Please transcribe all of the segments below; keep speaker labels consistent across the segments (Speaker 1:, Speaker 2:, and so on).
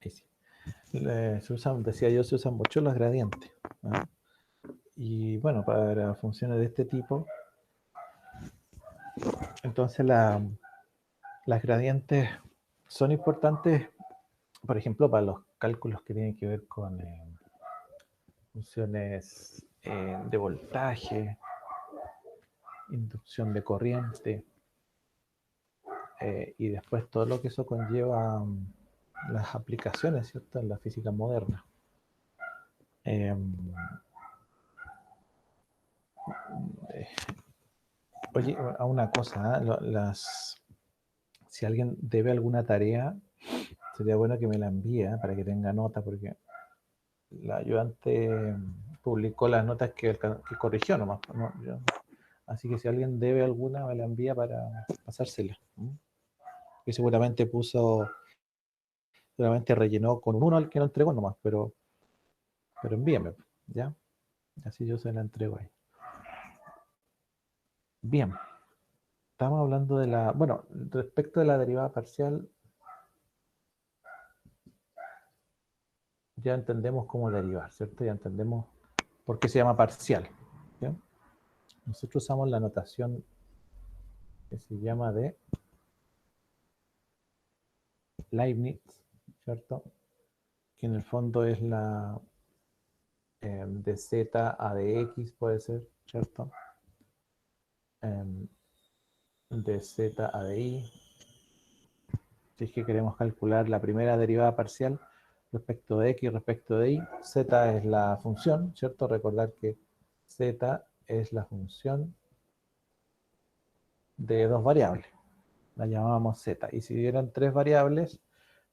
Speaker 1: Ahí sí. Se usan, decía yo, se usan mucho los gradientes, ¿ah? Y bueno, para funciones de este tipo, entonces las gradientes son importantes, por ejemplo, para los cálculos que tienen que ver con funciones de voltaje, inducción de corriente, y después todo lo que eso conlleva, las aplicaciones, ¿cierto?, en la física moderna. Eh, eh, Oye, a una cosa, ¿eh? Si alguien debe alguna tarea, sería bueno que me la envíe, ¿eh? Para que tenga nota, porque la ayudante publicó las notas que corrigió nomás, ¿no? Así que si alguien debe alguna, me la envía para pasársela. Que seguramente rellenó con un 1 al que no entregó nomás, pero envíame, ¿ya? Así yo se la entrego ahí. Bien, estamos hablando bueno, respecto de la derivada parcial, ya entendemos cómo derivar, ¿cierto? Ya entendemos por qué se llama parcial, ¿sí? Nosotros usamos la notación que se llama de Leibniz, ¿cierto? Que en el fondo es la de z a de x, puede ser, ¿cierto? De z a de y. Si es que queremos calcular la primera derivada parcial respecto de x respecto de y, z es la función, ¿cierto? Recordar que z es la función de dos variables, la llamábamos z. Y si dieran tres variables,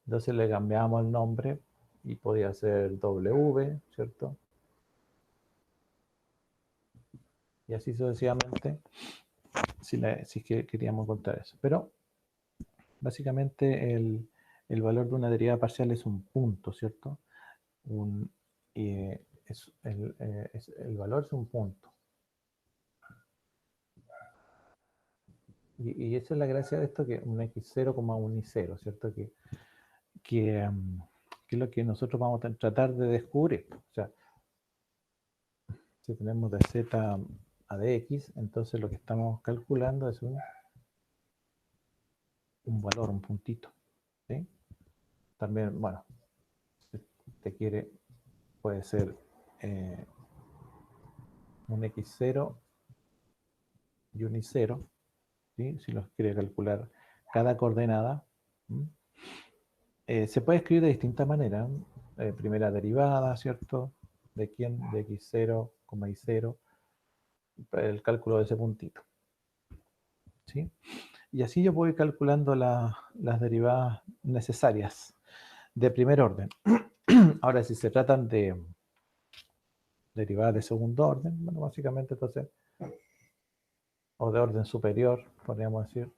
Speaker 1: entonces le cambiábamos el nombre y podía ser w, ¿cierto? Y así sucesivamente, si es que queríamos contar eso. Pero básicamente el valor de una derivada parcial es un punto, ¿cierto? El valor es un punto. Y esa es la gracia de esto, que un x0, un y0, ¿cierto? Que es lo que nosotros vamos a tratar de descubrir. O sea, si tenemos de z a de x, entonces lo que estamos calculando es un valor, un puntito, ¿sí? También, bueno, si te quiere, puede ser un x0 y un y0, ¿sí? Si los quiere calcular cada coordenada. Se puede escribir de distintas maneras. Primera derivada, ¿cierto? ¿De quién? De x0, y0, el cálculo de ese puntito, ¿sí? Y así yo voy calculando las derivadas necesarias de primer orden. Ahora, si se tratan de derivadas de segundo orden, bueno, básicamente entonces, o de orden superior, podríamos decir.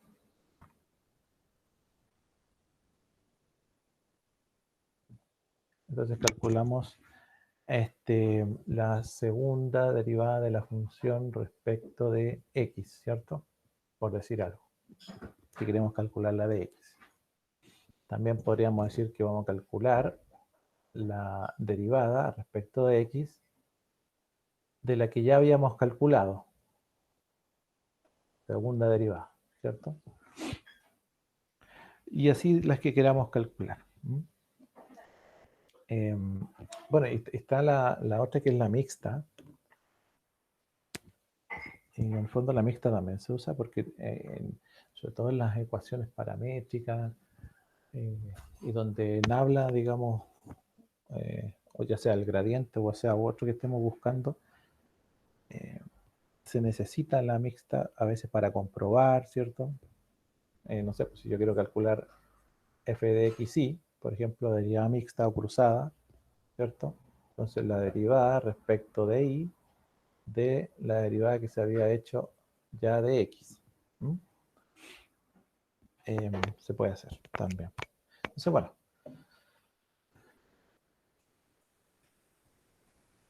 Speaker 1: Entonces calculamos la segunda derivada de la función respecto de x, ¿cierto? Por decir algo, si queremos calcular la de x. También podríamos decir que vamos a calcular la derivada respecto de x de la que ya habíamos calculado, segunda derivada, ¿cierto? Y así las que queramos calcular. Bueno, y está la otra, que es la mixta. Y en el fondo la mixta también se usa porque, sobre todo en las ecuaciones paramétricas, y donde en habla, digamos, o ya sea el gradiente o sea otro que estemos buscando, se necesita la mixta a veces para comprobar, ¿cierto? No sé, pues si yo quiero calcular f de x, y, por ejemplo, derivada mixta o cruzada, ¿cierto? Entonces la derivada respecto de y de la derivada que se había hecho ya de x. Se puede hacer también. Entonces, bueno,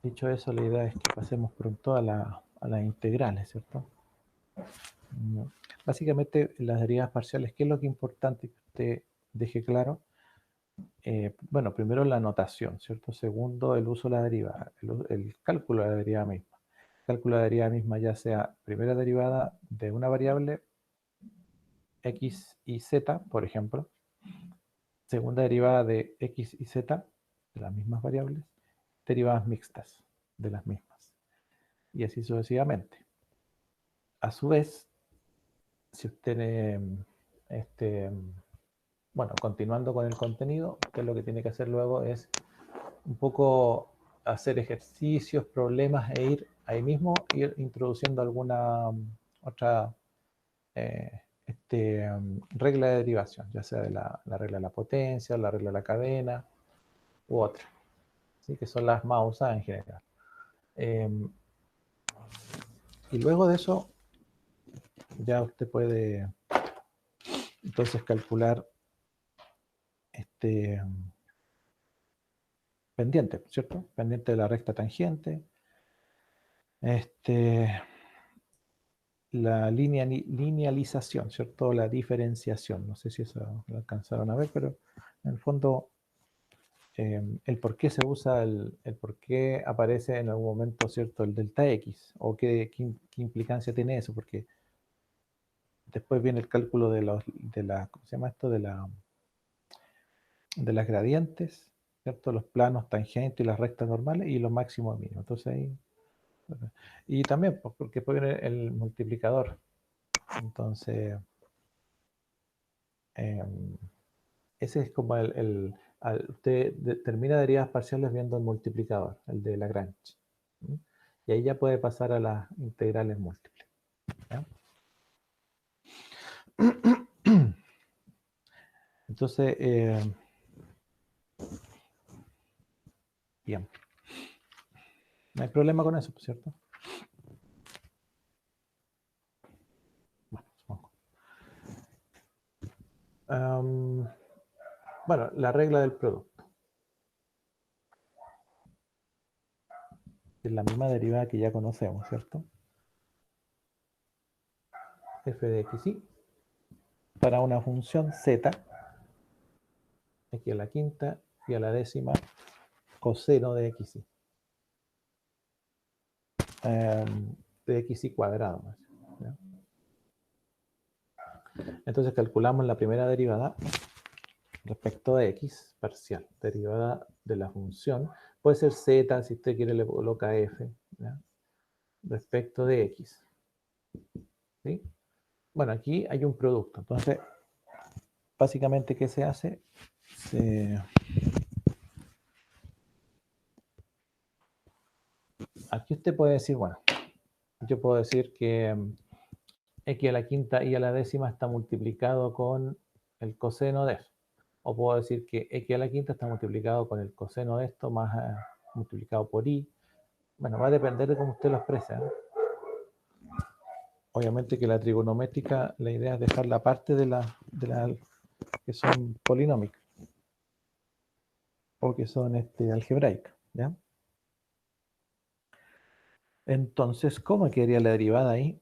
Speaker 1: dicho eso, la idea es que pasemos pronto a las integrales, ¿cierto? Básicamente, las derivadas parciales, ¿qué es lo que es importante que usted deje claro. Bueno, primero la notación, ¿cierto? Segundo, el uso de la derivada, el cálculo de la derivada misma. El cálculo de la derivada misma, ya sea primera derivada de una variable x y z, por ejemplo, segunda derivada de x y z, de las mismas variables, derivadas mixtas de las mismas, y así sucesivamente. A su vez, si usted, bueno, continuando con el contenido, usted lo que tiene que hacer luego es un poco hacer ejercicios, problemas e ir ahí mismo, ir introduciendo alguna otra regla de derivación, ya sea de la regla de la potencia, la regla de la cadena u otra, ¿sí? Que son las más usadas en general. Y luego de eso, ya usted puede entonces calcular pendiente, ¿cierto? Pendiente de la recta tangente, la linealización, ¿cierto? La diferenciación. No sé si eso lo alcanzaron a ver, pero en el fondo el por qué se usa, el por qué aparece en algún momento, ¿cierto? El delta X, o qué implicancia tiene eso, porque después viene el cálculo de ¿cómo se llama esto? De las gradientes, ¿cierto? Los planos tangentes y las rectas normales y los máximos y mínimos. Entonces ahí... Y también, pues, porque después viene el multiplicador. Entonces, ese es como usted termina derivadas parciales viendo el multiplicador, el de Lagrange. ¿Sí? Y ahí ya puede pasar a las integrales múltiples. ¿Ya? Entonces, bien. No hay problema con eso, ¿cierto? Bueno, supongo. Bueno, la regla del producto. Es la misma derivada que ya conocemos, ¿cierto? F de x para una función z, x a la quinta y a la décima coseno de xy. De xy cuadrado. ¿Ya? Entonces calculamos la primera derivada respecto de x parcial, derivada de la función. Puede ser z, si usted quiere le coloca f, ¿ya? Respecto de x. ¿Sí? Bueno, aquí hay un producto. Entonces, básicamente, ¿qué se hace? Aquí usted puede decir, bueno, yo puedo decir que x a la quinta y a la décima está multiplicado con el coseno de eso. O puedo decir que x a la quinta está multiplicado con el coseno de esto más multiplicado por y. Bueno, va a depender de cómo usted lo expresa. Obviamente que la trigonométrica, la idea es dejar la parte de la que son polinómicas o que son algebraicas, ¿ya? Entonces, ¿cómo quedaría la derivada ahí?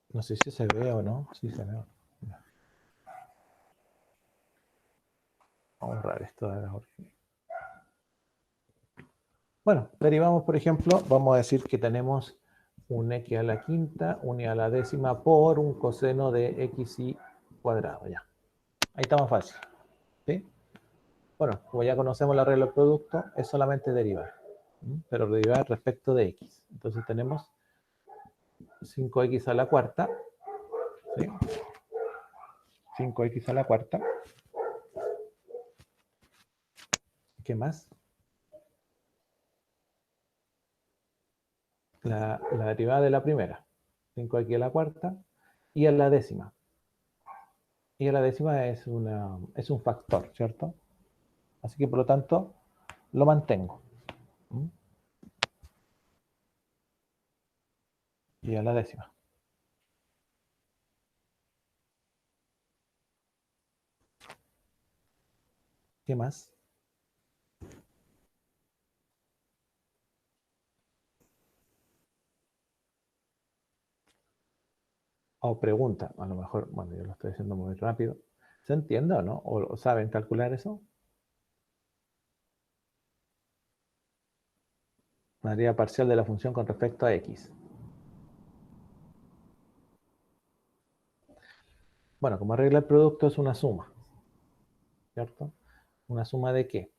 Speaker 1: No sé si se ve o no. Sí se ve. Vamos a borrar esto de la origen. Bueno, derivamos, por ejemplo, vamos a decir que tenemos un x a la quinta, un y a la décima por un coseno de xy cuadrado, ya. Ahí está más fácil, ¿sí? Bueno, como ya conocemos la regla del producto, es solamente derivar, pero derivar respecto de x. Entonces tenemos 5x a la cuarta, ¿sí? 5x a la cuarta. ¿Qué más? La derivada de la primera, 5x a la cuarta, y a la décima. Y a la décima es un factor, ¿cierto? Así que por lo tanto lo mantengo. Y a la décima. ¿Qué más? O pregunta, a lo mejor, bueno, yo lo estoy haciendo muy rápido. ¿Se entiende o no? ¿O saben calcular eso? La deriva parcial de la función con respecto a x. Bueno, como regla el producto es una suma, ¿cierto? ¿Una suma de qué?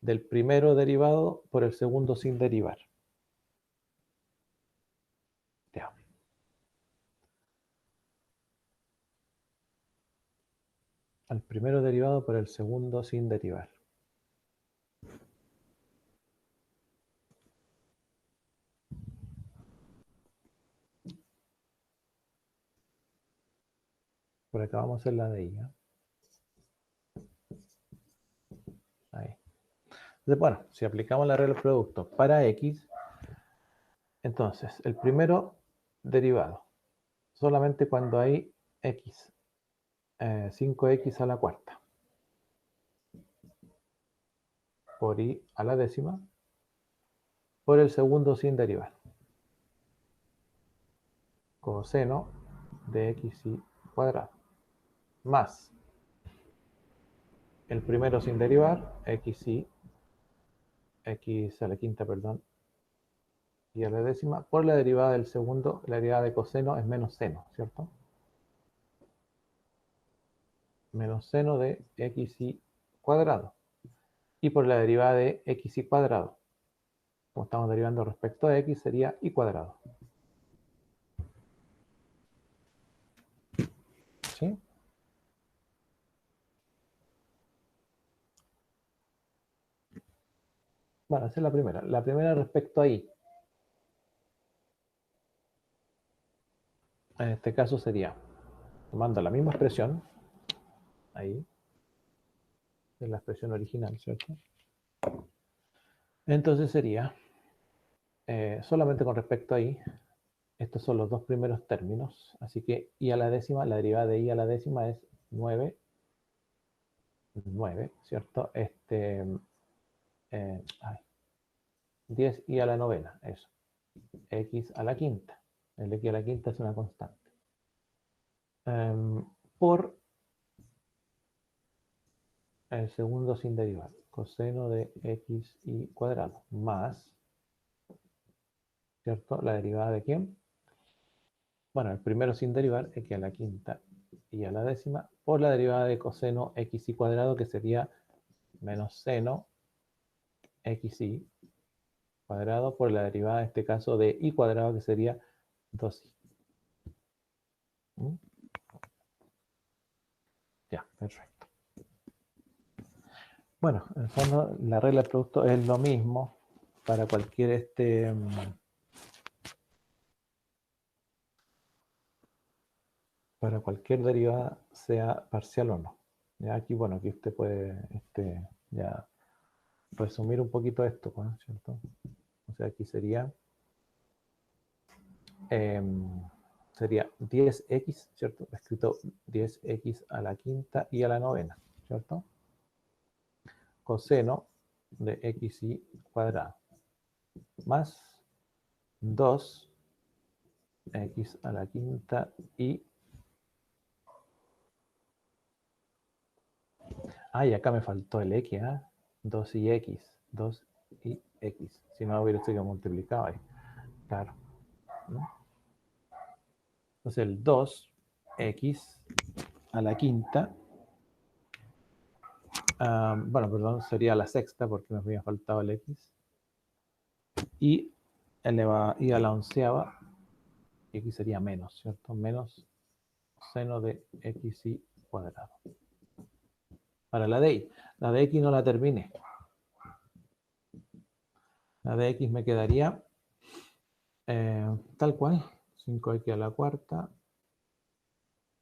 Speaker 1: Del primero derivado por el segundo sin derivar. Ya. Al primero derivado por el segundo sin derivar. Por acá vamos a hacer la de I. Ahí. Entonces, bueno, si aplicamos la regla del producto para x, entonces el primero derivado, solamente cuando hay x, 5x a la cuarta, por i a la décima, por el segundo sin derivar, coseno de xy cuadrado, más el primero sin derivar, xy, x a la quinta, perdón, y a la décima, por la derivada del segundo, la derivada de coseno es menos seno, ¿cierto? Menos seno de xy cuadrado. Y por la derivada de xy cuadrado. Como estamos derivando respecto a x, sería y cuadrado. ¿Sí? Bueno, esa es la primera. La primera respecto a y. En este caso sería, tomando la misma expresión, ahí, es la expresión original, ¿cierto? Entonces sería, solamente con respecto a y, estos son los dos primeros términos, así que i a la décima, la derivada de i a la décima es 9, 9, ¿cierto? 10i a la novena, eso. X a la quinta. El x a la quinta es una constante. Por el segundo sin derivar, coseno de xy cuadrado, más, ¿cierto? ¿La derivada de quién? Bueno, el primero sin derivar, x a la quinta y a la décima, por la derivada de coseno xy cuadrado, que sería menos seno xy cuadrado, por la derivada, en este caso, de y cuadrado, que sería 2i. ¿Mm? Ya, perfecto. Bueno, en el fondo, la regla del producto es lo mismo para cualquier para cualquier derivada, sea parcial o no. Ya aquí, bueno, aquí usted puede ya resumir un poquito esto, pues, ¿cierto? O sea, aquí sería, sería 10x, ¿cierto? Escrito 10x a la quinta y a la novena, ¿cierto? Coseno de xy cuadrado más 2x a la quinta y... Ah, y acá me faltó el x, ¿eh? 2 y x, 2 y x. Si no hubiera sido multiplicado ahí. Claro. ¿No? Entonces el 2x a la quinta, bueno, perdón, sería la sexta porque me había faltado el x, y y a la onceava, y aquí sería menos, ¿cierto? Menos seno de xy cuadrado. Para la de x no la terminé. La de x me quedaría tal cual, 5x a la cuarta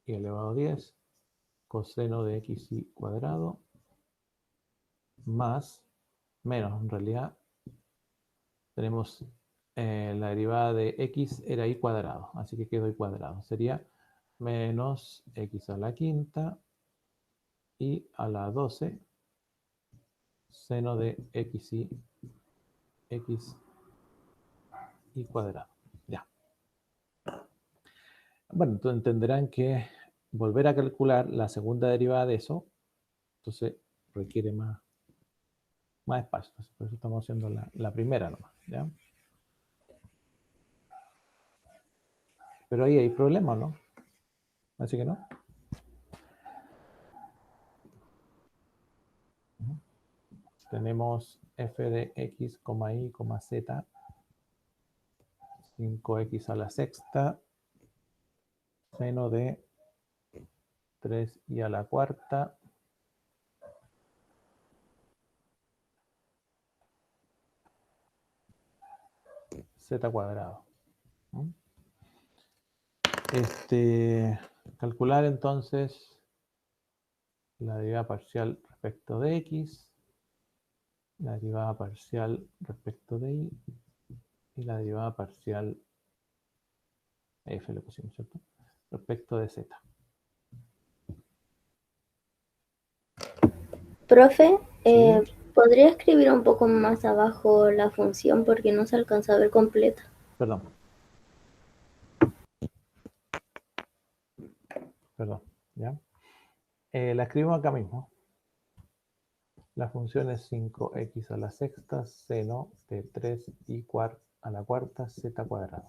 Speaker 1: y elevado a 10, coseno de xy cuadrado, más, menos en realidad, tenemos la derivada de x era y cuadrado, así que quedó y cuadrado. Sería menos x a la quinta y a la 12 seno de x y cuadrado. Ya. Bueno, entonces entenderán que volver a calcular la segunda derivada de eso, entonces requiere más espacio. Entonces, por eso estamos haciendo la primera nomás, ¿ya? Pero ahí hay problema, ¿no? Así que no. Tenemos f de x, y, z, 5x a la sexta, seno de 3y a la cuarta, z cuadrado. Calcular entonces la derivada parcial respecto de x, la derivada parcial respecto de y la derivada parcial f le pusimos, ¿cierto? Respecto de z.
Speaker 2: Profe,
Speaker 1: ¿Sí?
Speaker 2: ¿podría escribir un poco más abajo la función porque no se alcanza a ver completa?
Speaker 1: Perdón. ¿Ya? La escribimos acá mismo. La función es 5x a la sexta seno de 3y a la cuarta z cuadrado.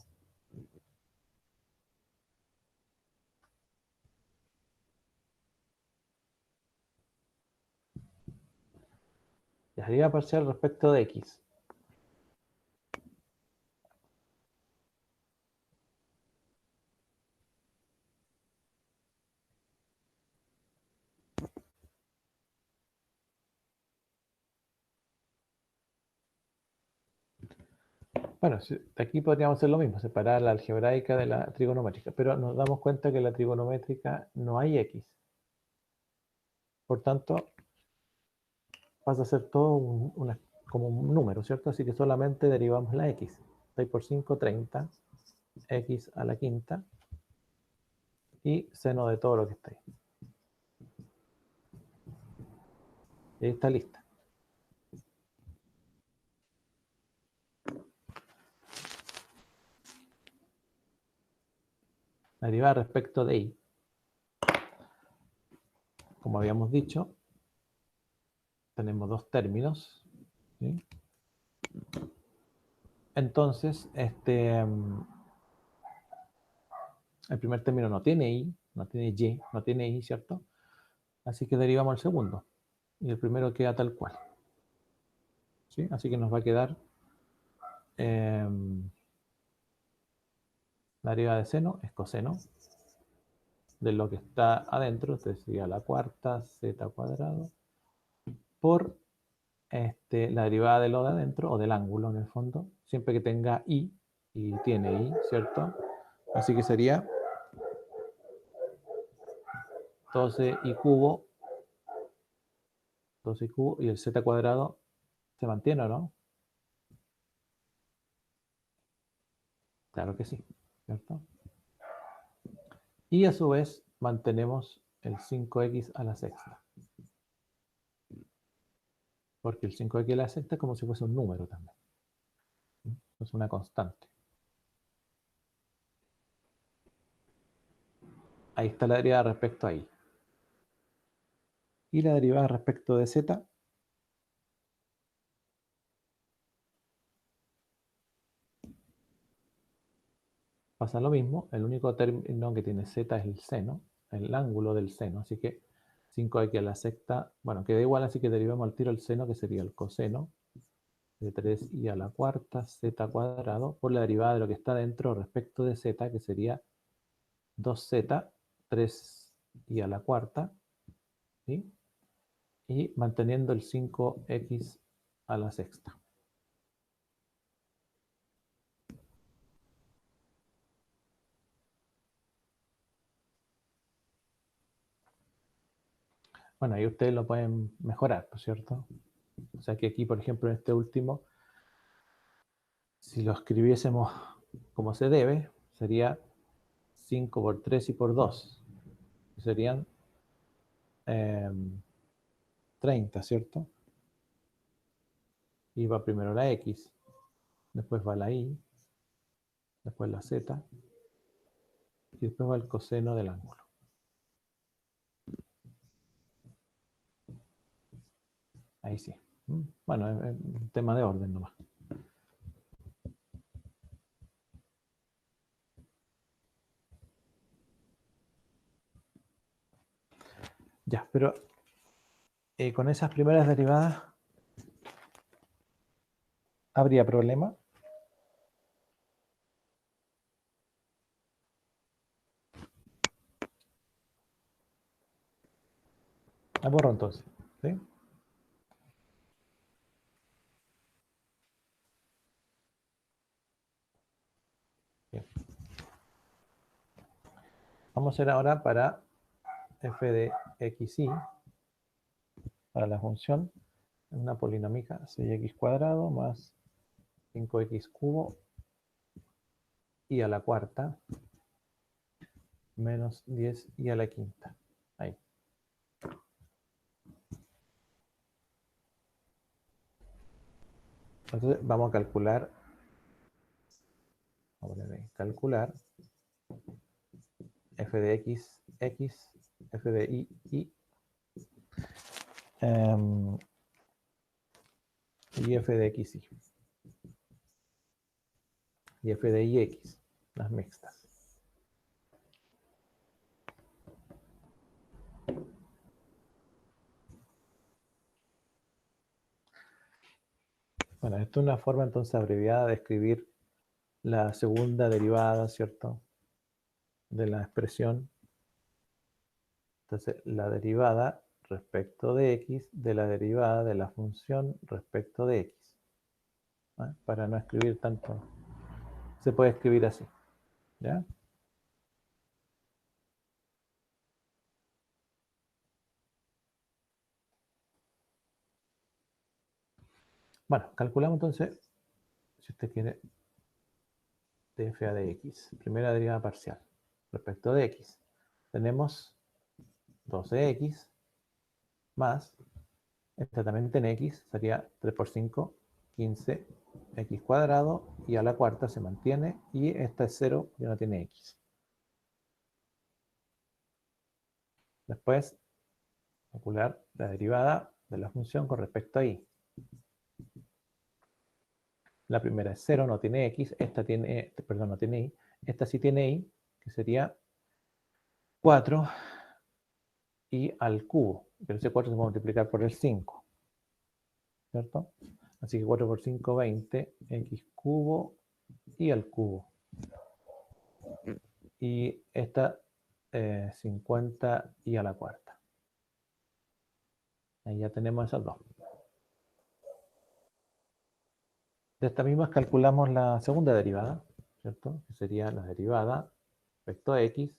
Speaker 1: La derivada parcial respecto de x. Bueno, aquí podríamos hacer lo mismo, separar la algebraica de la trigonométrica, pero nos damos cuenta que en la trigonométrica no hay x. Por tanto, pasa a ser todo como un número, ¿cierto? Así que solamente derivamos la x. 6 por 5, 30, x a la quinta, y seno de todo lo que está ahí. Y ahí está lista. La derivada respecto de y, como habíamos dicho, tenemos dos términos, ¿sí? Entonces, el primer término no tiene y, no tiene y, no tiene y, ¿cierto? Así que derivamos el segundo. Y el primero queda tal cual. ¿Sí? Así que nos va a quedar la derivada de seno es coseno de lo que está adentro, entonces sería la cuarta z cuadrado por la derivada de lo de adentro, o del ángulo en el fondo, siempre que tenga y tiene y, ¿cierto? Así que sería 12y cubo, 12y cubo, y el z cuadrado se mantiene, ¿o no? Claro que sí, ¿cierto? Y a su vez mantenemos el 5x a la sexta. Porque el 5x a la sexta es como si fuese un número también. Es una constante. Ahí está la derivada respecto a y. Y la derivada respecto de z pasa lo mismo. El único término que tiene z es el seno, el ángulo del seno. Así que 5x a la sexta, bueno, queda igual, así que derivamos al tiro el seno, que sería el coseno de 3y a la cuarta z cuadrado por la derivada de lo que está dentro respecto de z, que sería 2z, 3y a la cuarta, ¿sí? Y manteniendo el 5x a la sexta. Bueno, ahí ustedes lo pueden mejorar, ¿no es cierto? O sea que aquí, por ejemplo, en este último, si lo escribiésemos como se debe, sería 5 por 3 y por 2. Serían 30, ¿cierto? Y va primero la x, después va la y, después la z, y después va el coseno del ángulo. Ahí sí. Bueno, es un tema de orden nomás. Ya, pero con esas primeras derivadas, ¿habría problema? La borro entonces, ¿sí? Bien. Vamos a hacer ahora para f de xy, para la función, una polinomica 6x cuadrado más 5x cubo y a la cuarta menos 10 y a la quinta. Ahí. Entonces vamos a calcular, calcular f de x, f de y, y f de xy. Y f de ix, las mixtas. Bueno, esto es una forma entonces abreviada de escribir la segunda derivada, ¿cierto? De la expresión. Entonces, la derivada respecto de x de la derivada de la función respecto de x. ¿Vale? Para no escribir tanto, se puede escribir así. ¿Ya? Bueno, calculamos entonces, si usted quiere, df a de x, primera derivada parcial, respecto de x. Tenemos 12x más, esta también tiene x, sería 3 por 5, 15, x cuadrado, y a la cuarta se mantiene, y esta es 0, ya no tiene x. Después, calcular la derivada de la función con respecto a y. La primera es 0, no tiene x, esta tiene, perdón, no tiene y, esta sí tiene y, que sería 4 y al cubo, pero ese 4 se puede multiplicar por el 5, ¿cierto? Así que 4 por 5, 20, x cubo y al cubo. Y esta 50 y a la cuarta. Ahí ya tenemos esas dos. De esta misma calculamos la segunda derivada, ¿cierto? Que sería la derivada respecto a x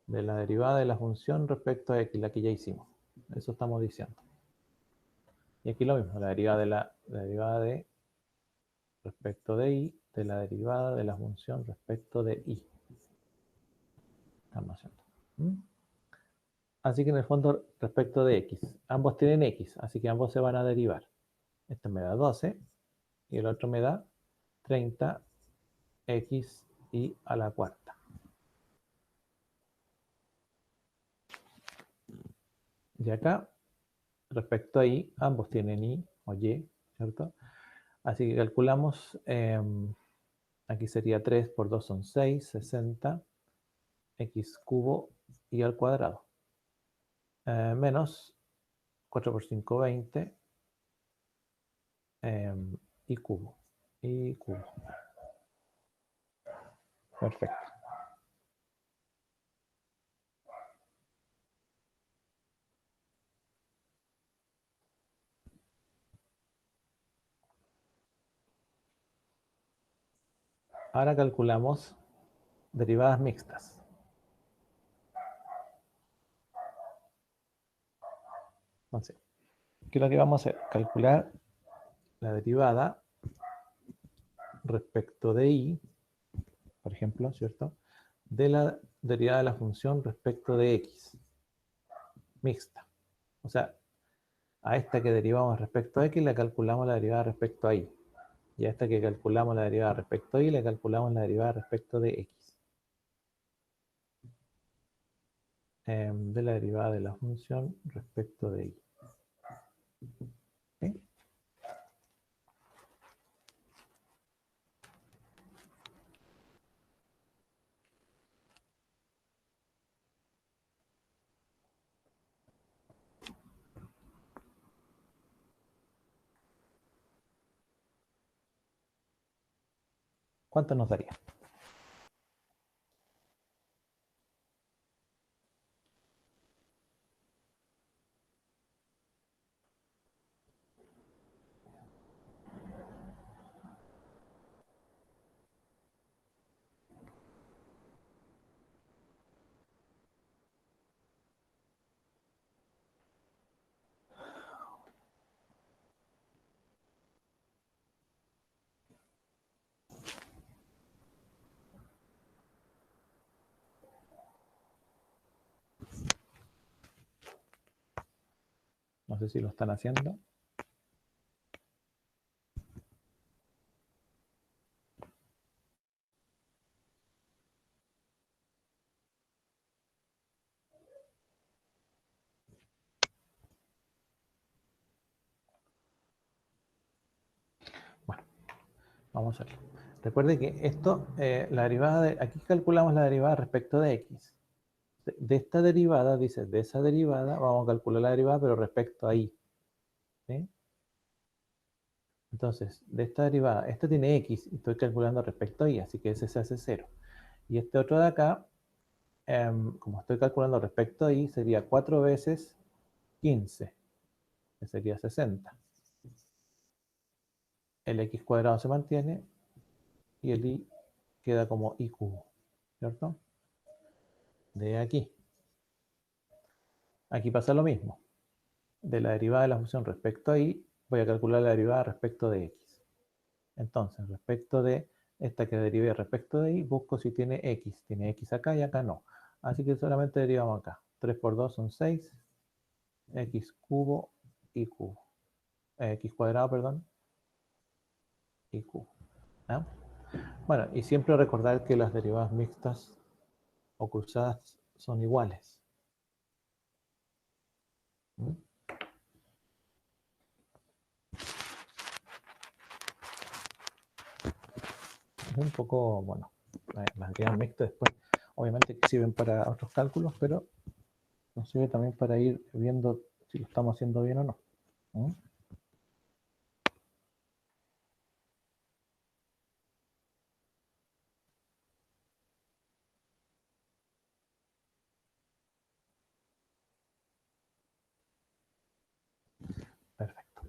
Speaker 1: de la derivada de la función respecto a x, la que ya hicimos. Eso estamos diciendo. Y aquí lo mismo, la derivada de respecto de y de la derivada de la función respecto de y. Estamos haciendo. Así que en el fondo respecto de x, ambos tienen x, así que ambos se van a derivar. Este me da 12 y el otro me da 30 x y a la cuarta. Y acá, respecto a y, ambos tienen y o y, ¿cierto? Así que calculamos, aquí sería 3 por 2 son 6, 60, x cubo y al cuadrado. Menos 4 por 5, 20, y cubo. Y cubo. Perfecto. Ahora calculamos derivadas mixtas. Entonces, ¿qué es lo que vamos a hacer? Calcular la derivada respecto de y, por ejemplo, ¿cierto? De la derivada de la función respecto de x. Mixta. O sea, a esta que derivamos respecto a x le calculamos la derivada respecto a y. Y a esta que calculamos la derivada respecto a y le calculamos la derivada respecto de x. de la derivada de la función respecto de y. ¿Sí? ¿Cuánto nos daría? No sé si lo están haciendo. Bueno, vamos a verlo. Recuerde que esto, la derivada de, aquí calculamos la derivada respecto de x. De esta derivada, dice, de esa derivada, vamos a calcular la derivada, pero respecto a y. ¿Sí? Entonces, de esta derivada, esta tiene x, y estoy calculando respecto a y, así que ese se hace 0. Y este otro de acá, como estoy calculando respecto a y, sería 4 veces 15, que sería 60. El x cuadrado se mantiene y el y queda como y cubo, ¿cierto? De aquí. Aquí pasa lo mismo. De la derivada de la función respecto a y, voy a calcular la derivada respecto de x. Entonces, respecto de esta que derivé respecto de y, busco si tiene x. Tiene x acá y acá no. Así que solamente derivamos acá. 3 por 2 son 6. X cubo y cubo. X cuadrado, perdón. Y cubo. ¿Ah? Bueno, y siempre recordar que las derivadas mixtas o cruzadas son iguales. ¿Mm? Es un poco, bueno, las derivas mixtas después, obviamente que sirven para otros cálculos, pero nos sirve también para ir viendo si lo estamos haciendo bien o no. ¿Mm? Perfecto.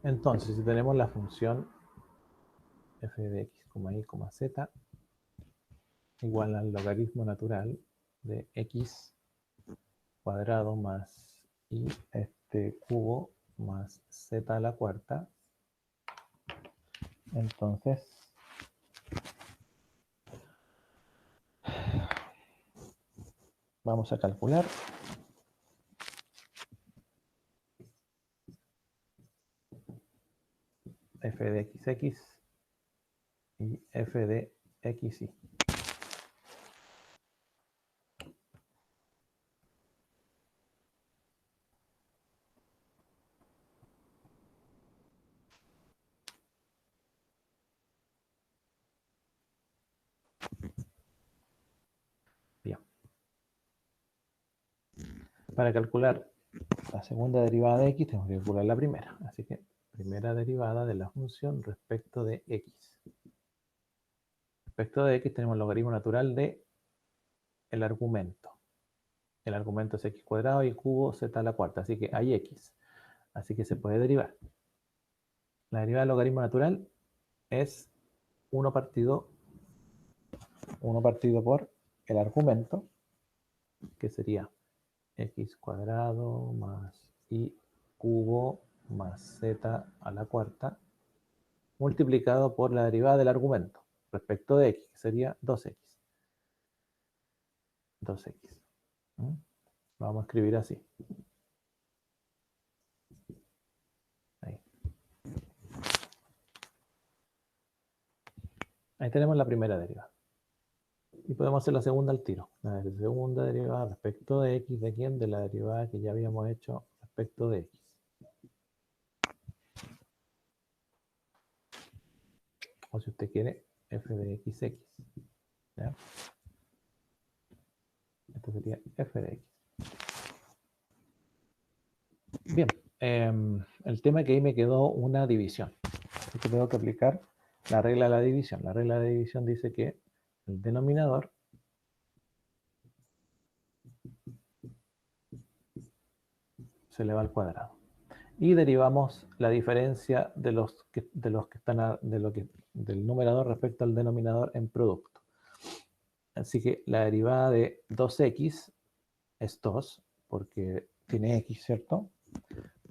Speaker 1: Entonces, si tenemos la función f de x, y, z igual al logaritmo natural de x cuadrado más y cubo más z a la cuarta, entonces vamos a calcular f de xx y f de xy. Bien. Para calcular la segunda derivada de x tenemos que calcular la primera. Así que primera derivada de la función respecto de x. Respecto de x tenemos el logaritmo natural de el argumento. El argumento es x cuadrado y cubo z a la cuarta. Así que hay x. Así que se puede derivar. La derivada del logaritmo natural es 1 partido por el argumento, que sería x cuadrado más y cubo más z a la cuarta, multiplicado por la derivada del argumento respecto de x, que sería 2x. 2x. ¿Mm? Lo vamos a escribir así. Ahí. Ahí tenemos la primera derivada. Y podemos hacer la segunda al tiro. La segunda derivada respecto de x, ¿de quién? De la derivada que ya habíamos hecho respecto de x. O si usted quiere, f de x. ¿Ya? Esto sería f de x. Bien, el tema es que ahí me quedó una división. Así que tengo que aplicar la regla de la división. La regla de división dice que el denominador se eleva al cuadrado. Y derivamos la diferencia de los que están del numerador respecto al denominador en producto. Así que la derivada de 2x es 2, porque tiene x, ¿cierto?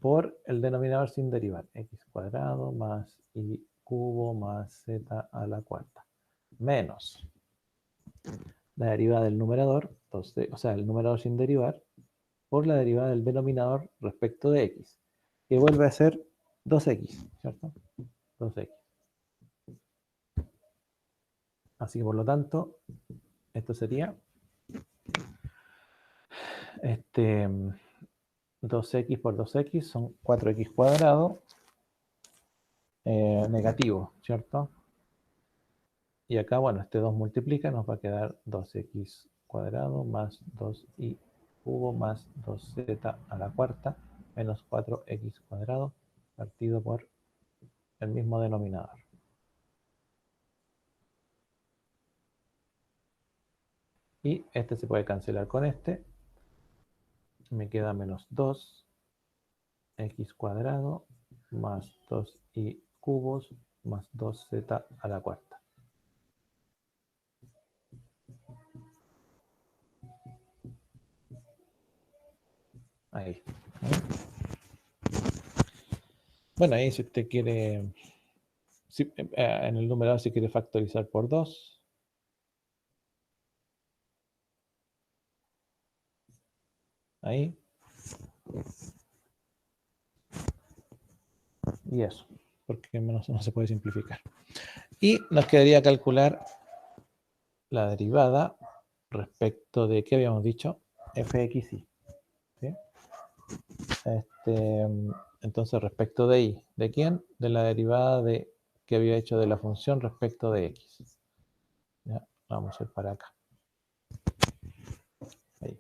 Speaker 1: Por el denominador sin derivar, x cuadrado más y cubo más z a la cuarta, menos la derivada del numerador, o sea, el numerador sin derivar, por la derivada del denominador respecto de x, que vuelve a ser 2x, ¿cierto? 2x. Así que por lo tanto, esto sería 2x por 2x son 4x cuadrado negativo, ¿cierto? Y acá, bueno, este 2 multiplica, nos va a quedar 2x cuadrado más 2y cubo más 2z a la cuarta menos 4x cuadrado partido por el mismo denominador. Y este se puede cancelar con este. Me queda menos 2x cuadrado más 2y cubos más 2z a la cuarta. Ahí. Bueno, ahí si usted quiere, en el numerador si quiere factorizar por 2. Ahí. Y eso, porque menos no se puede simplificar. Y nos quedaría calcular la derivada respecto de, ¿qué habíamos dicho? fxy. ¿Sí? Entonces, respecto de y, ¿de quién? De la derivada de que había hecho de la función respecto de x. ¿Ya? Vamos a ir para acá. Ahí.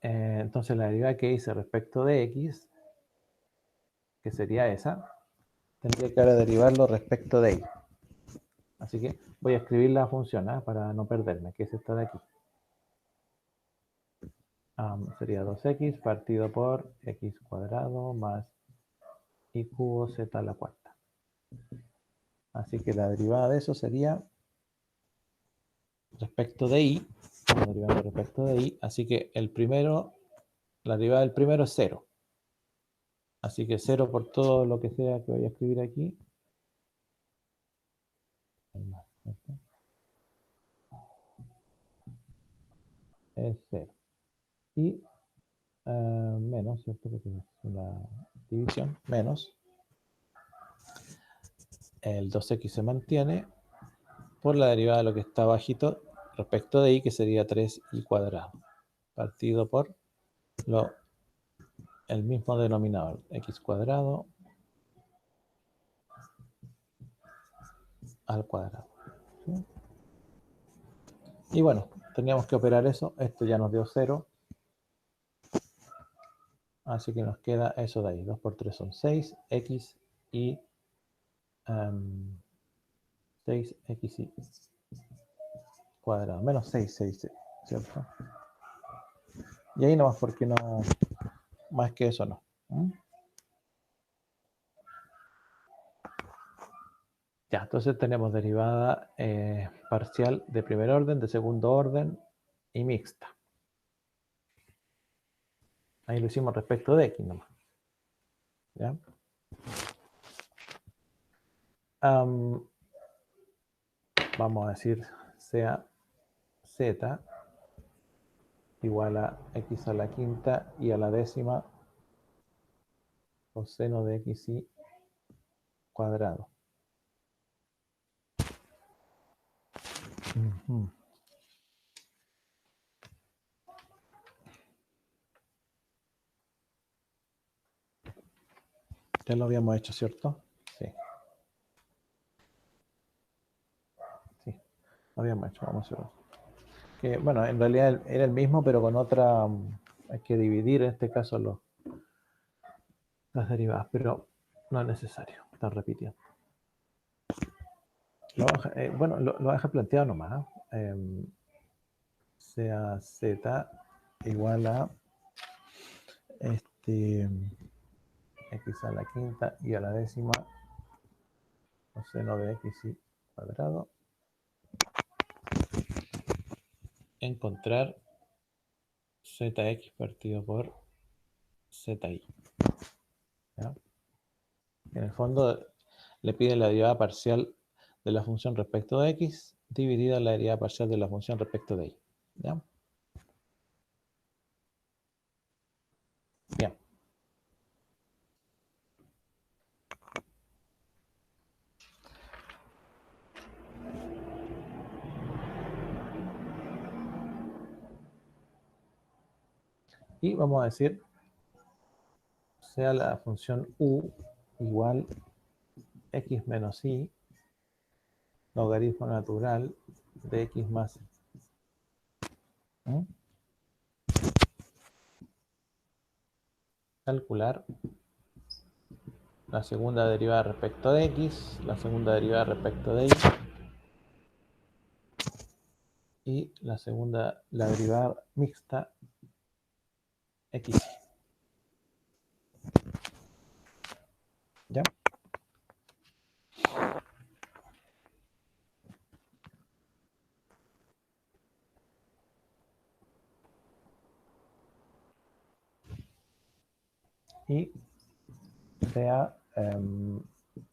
Speaker 1: Entonces, la derivada que hice respecto de x, que sería esa, tendría que ahora derivarlo respecto de y. Así que voy a escribir la función para no perderme, que es esta de aquí. Sería 2x partido por x cuadrado más y cubo z a la cuarta. Así que la derivada de eso sería respecto de y, la derivada respecto de y, así que el primero, la derivada del primero es 0. Así que 0 por todo lo que sea que voy a escribir aquí. Es 0. Y menos, ¿cierto? Porque es una división, menos. El 2x se mantiene por la derivada de lo que está bajito respecto de y, que sería 3y cuadrado, partido por el mismo denominador, x cuadrado al cuadrado. ¿Sí? Y bueno, teníamos que operar eso, esto ya nos dio 0, así que nos queda eso de ahí, 2 por 3 son 6, x y 6x cuadrado, menos 6 se dice, ¿cierto? Y ahí nomás, porque no, más que eso no. Ya, entonces tenemos derivada parcial de primer orden, de segundo orden y mixta. Ahí lo hicimos respecto de x nomás. ¿Ya? Vamos a decir sea z igual a x a la quinta y a la décima coseno de xy cuadrado. Ujú. Ya lo habíamos hecho, ¿cierto? Sí. Sí, lo habíamos hecho. Vamos a hacerlo. Que, bueno, en realidad era el mismo, pero con otra. Hay que dividir en este caso las derivadas, pero no es necesario. Están repitiendo. Bueno, lo deja planteado nomás. Sea z igual a x a la quinta y a la décima coseno de x cuadrado. Encontrar zx partido por zi. ¿Ya? En el fondo le pide la derivada parcial de la función respecto de x dividida la derivada parcial de la función respecto de y. ¿Ya? Bien. Y vamos a decir, sea la función u igual x menos y, logaritmo natural de x más y. ¿Mm? Calcular la segunda derivada respecto de x, la segunda derivada respecto de y la segunda, la derivada mixta x. ¿Ya? Y sea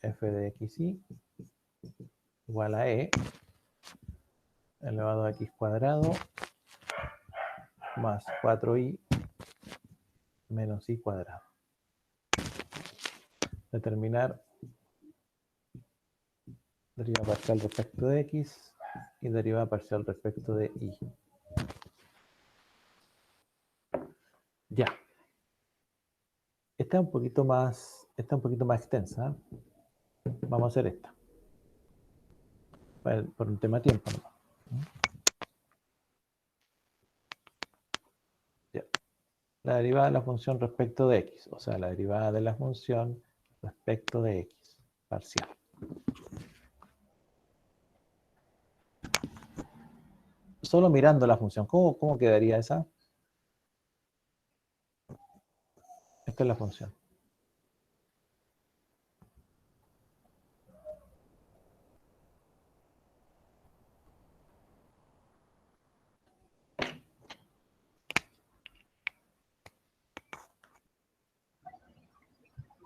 Speaker 1: f de xy igual a e elevado a x cuadrado más 4y menos y cuadrado. Determinar derivada parcial respecto de x y derivada parcial respecto de y. Ya. Esta es un poquito más extensa. Vamos a hacer esta. Por un tema de tiempo, ¿no? Ya. La derivada de la función respecto de x, o sea, la derivada de la función respecto de x, parcial. Solo mirando la función, ¿cómo quedaría esa? Esta es la función.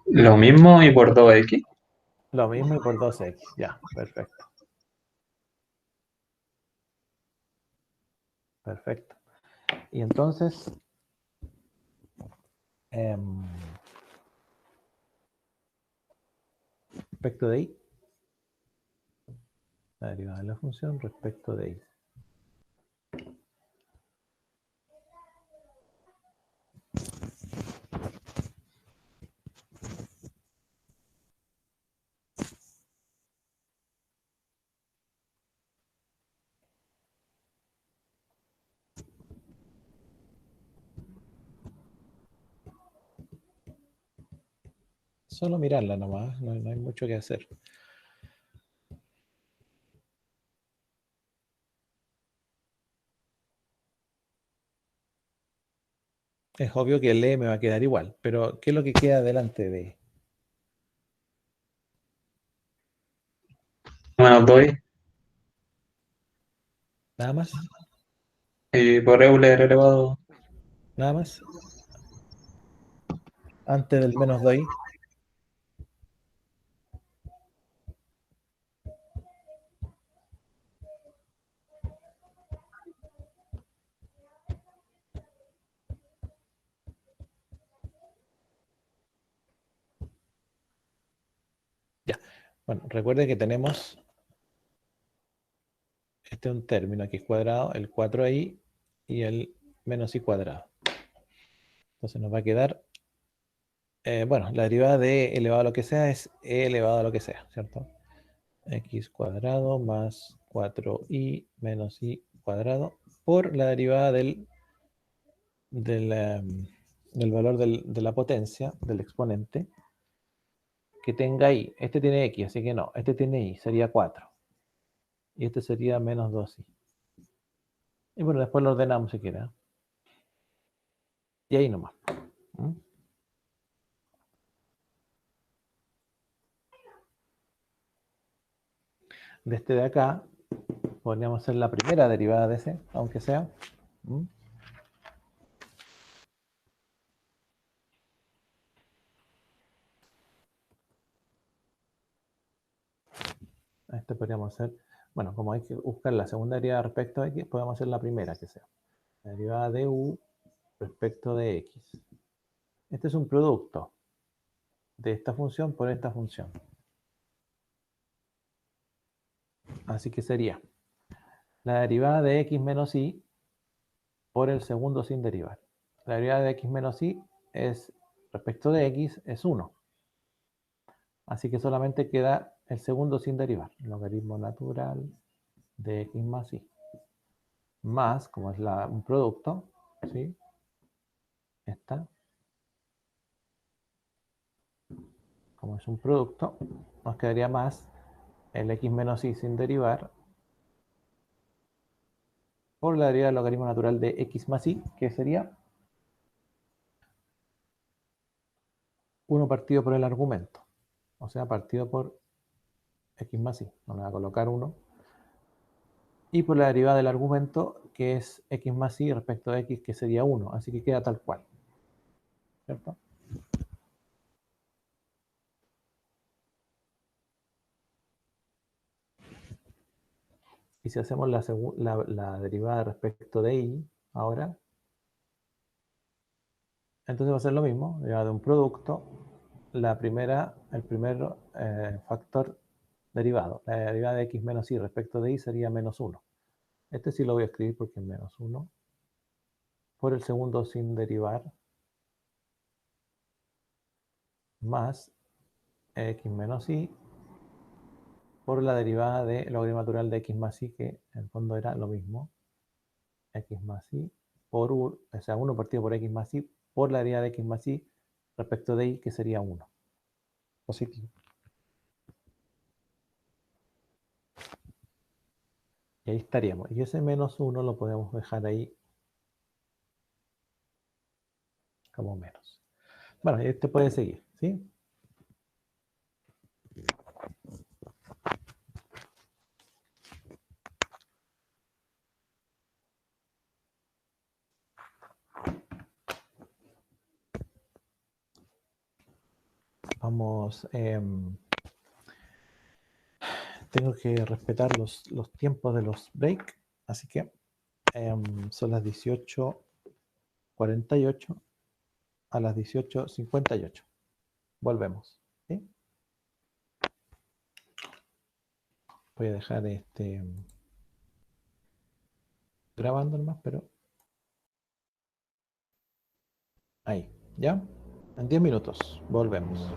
Speaker 3: Lo mismo y por 2x.
Speaker 1: Lo mismo y por 2x. Ya, perfecto. Perfecto. Y entonces, respecto de y, la derivada de la función respecto de y. Solo mirarla nomás, no hay mucho que hacer. Es obvio que el E me va a quedar igual, pero ¿qué es lo que queda delante de E?
Speaker 3: Menos 2y.
Speaker 1: Nada más,
Speaker 3: Y por Euler elevado.
Speaker 1: nada más. Antes del menos 2i. Ya. Bueno, recuerde que tenemos este es un término x cuadrado, el 4i y el menos i cuadrado. Entonces nos va a quedar, bueno, la derivada de elevado a lo que sea es e elevado a lo que sea, ¿cierto? X cuadrado más 4i menos i cuadrado por la derivada del valor de la potencia, del exponente, que tenga i. Este tiene x, así que no. Este tiene i, sería 4. Y este sería menos 2i. Y bueno, después lo ordenamos si quiere. Y ahí nomás. ¿Mm? De este de acá, podríamos hacer la primera derivada de ese, aunque sea. ¿Mm? Este podríamos hacer, bueno, como hay que buscar la segunda derivada respecto a x, podemos hacer la primera que sea. La derivada de u respecto de x. Este es un producto de esta función por esta función. Así que sería la derivada de x menos y por el segundo sin derivar. La derivada de x menos y es, respecto de x, es 1. Así que solamente queda el segundo sin derivar. El logaritmo natural de x más y. Más, como es un producto, ¿sí? Esta, como es un producto, nos quedaría más el x menos y sin derivar por la derivada del logaritmo natural de x más y, que sería 1 partido por el argumento. O sea, partido por x más y. No le va a colocar 1. Y por la derivada del argumento, que es x más y respecto a x, que sería 1. Así que queda tal cual. ¿Cierto? Y si hacemos la derivada respecto de y, ahora, entonces va a ser lo mismo. Derivada de un producto, el primer factor derivado. La derivada de x menos y respecto de y sería menos 1. Este sí lo voy a escribir porque es menos 1. Por el segundo sin derivar, más x menos y por la derivada del logaritmo natural de x más y, que en el fondo era lo mismo. X más y por 1, o sea, 1 partido por x más y por la derivada de x más y respecto de y, que sería 1. Positivo. Y ahí estaríamos. Y ese menos 1 lo podemos dejar ahí como menos. Bueno, y este puede seguir, ¿sí? Vamos, tengo que respetar los tiempos de los break, así que son las 18:48 a las 18:58. Volvemos, ¿sí? Voy a dejar grabando nomás, pero ahí, ¿ya? En 10 minutos, volvemos.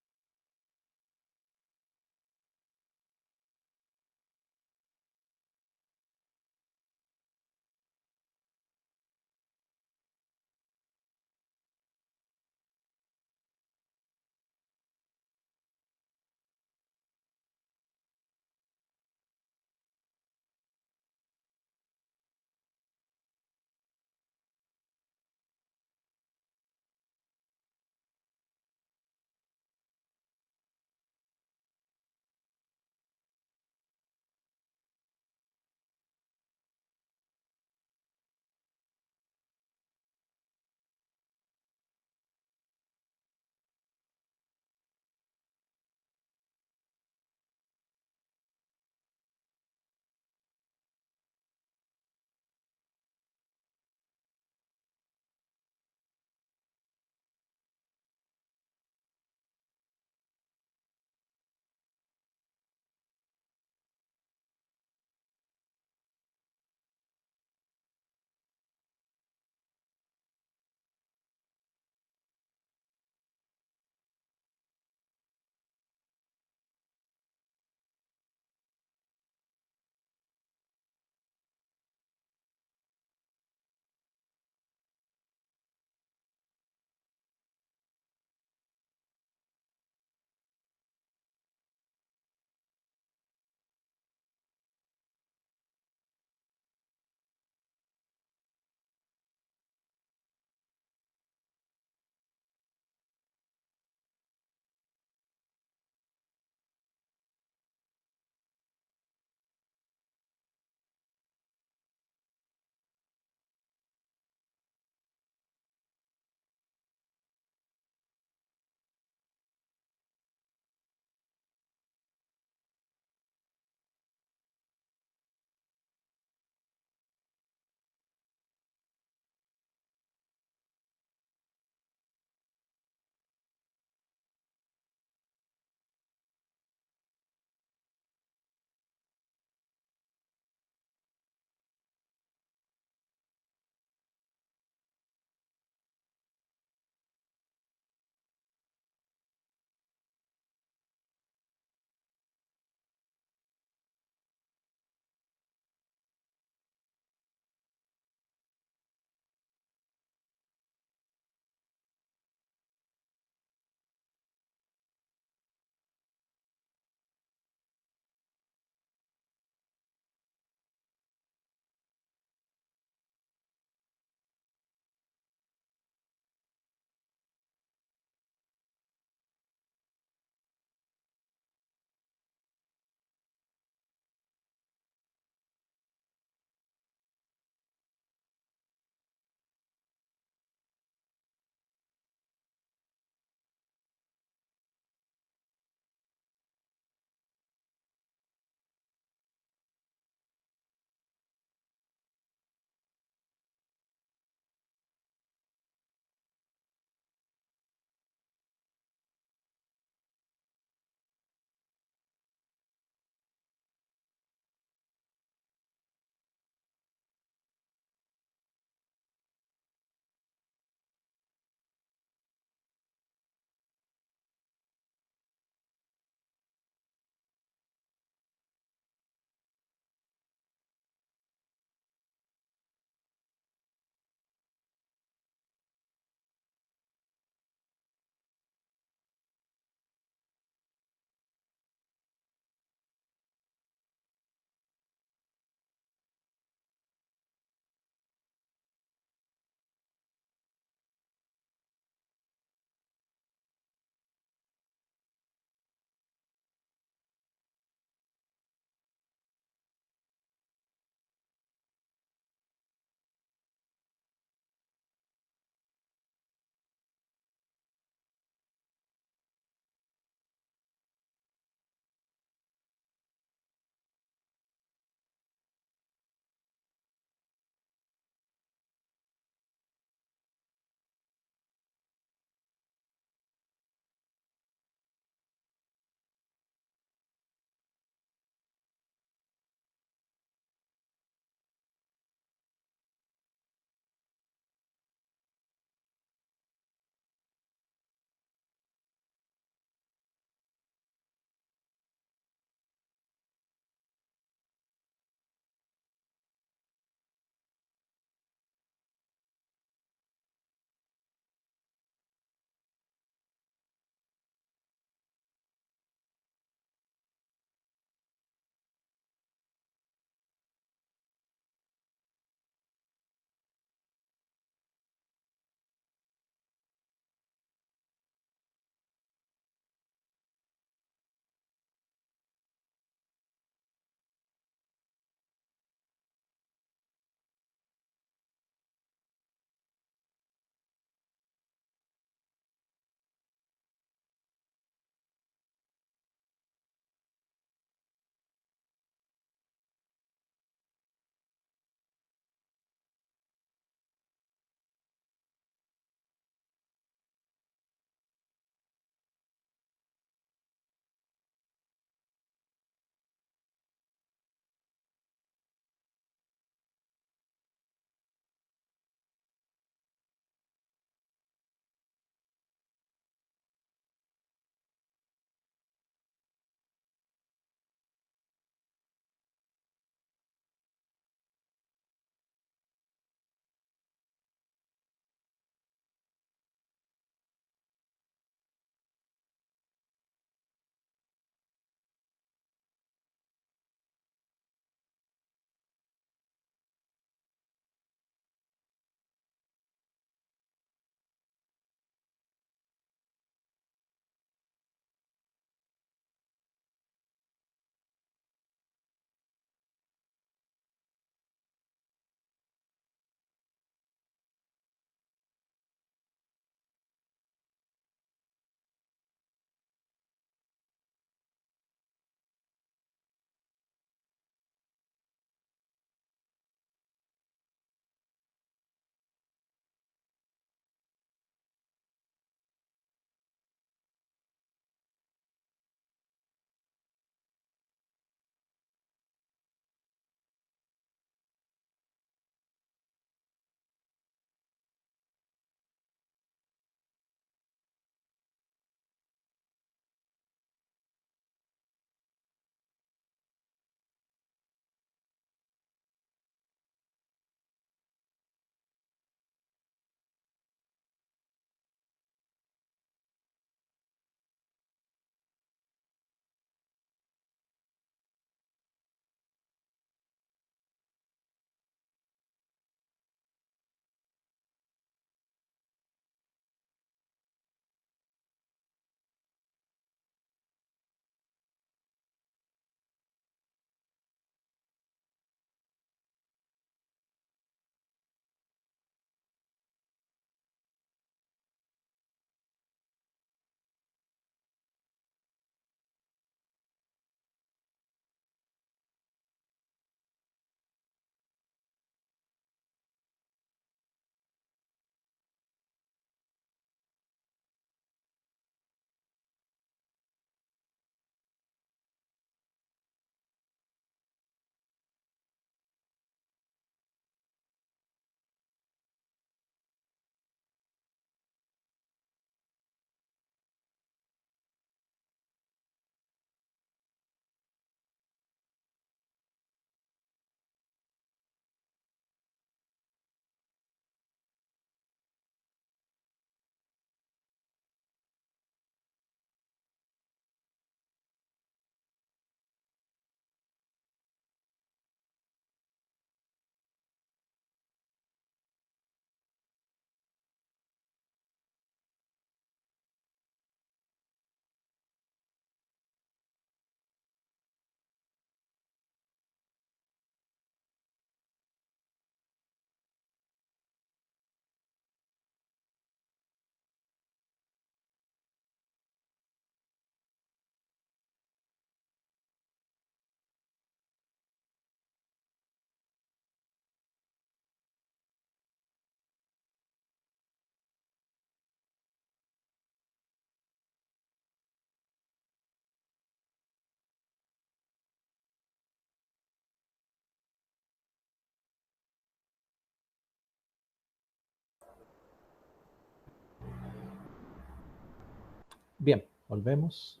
Speaker 1: Bien, volvemos.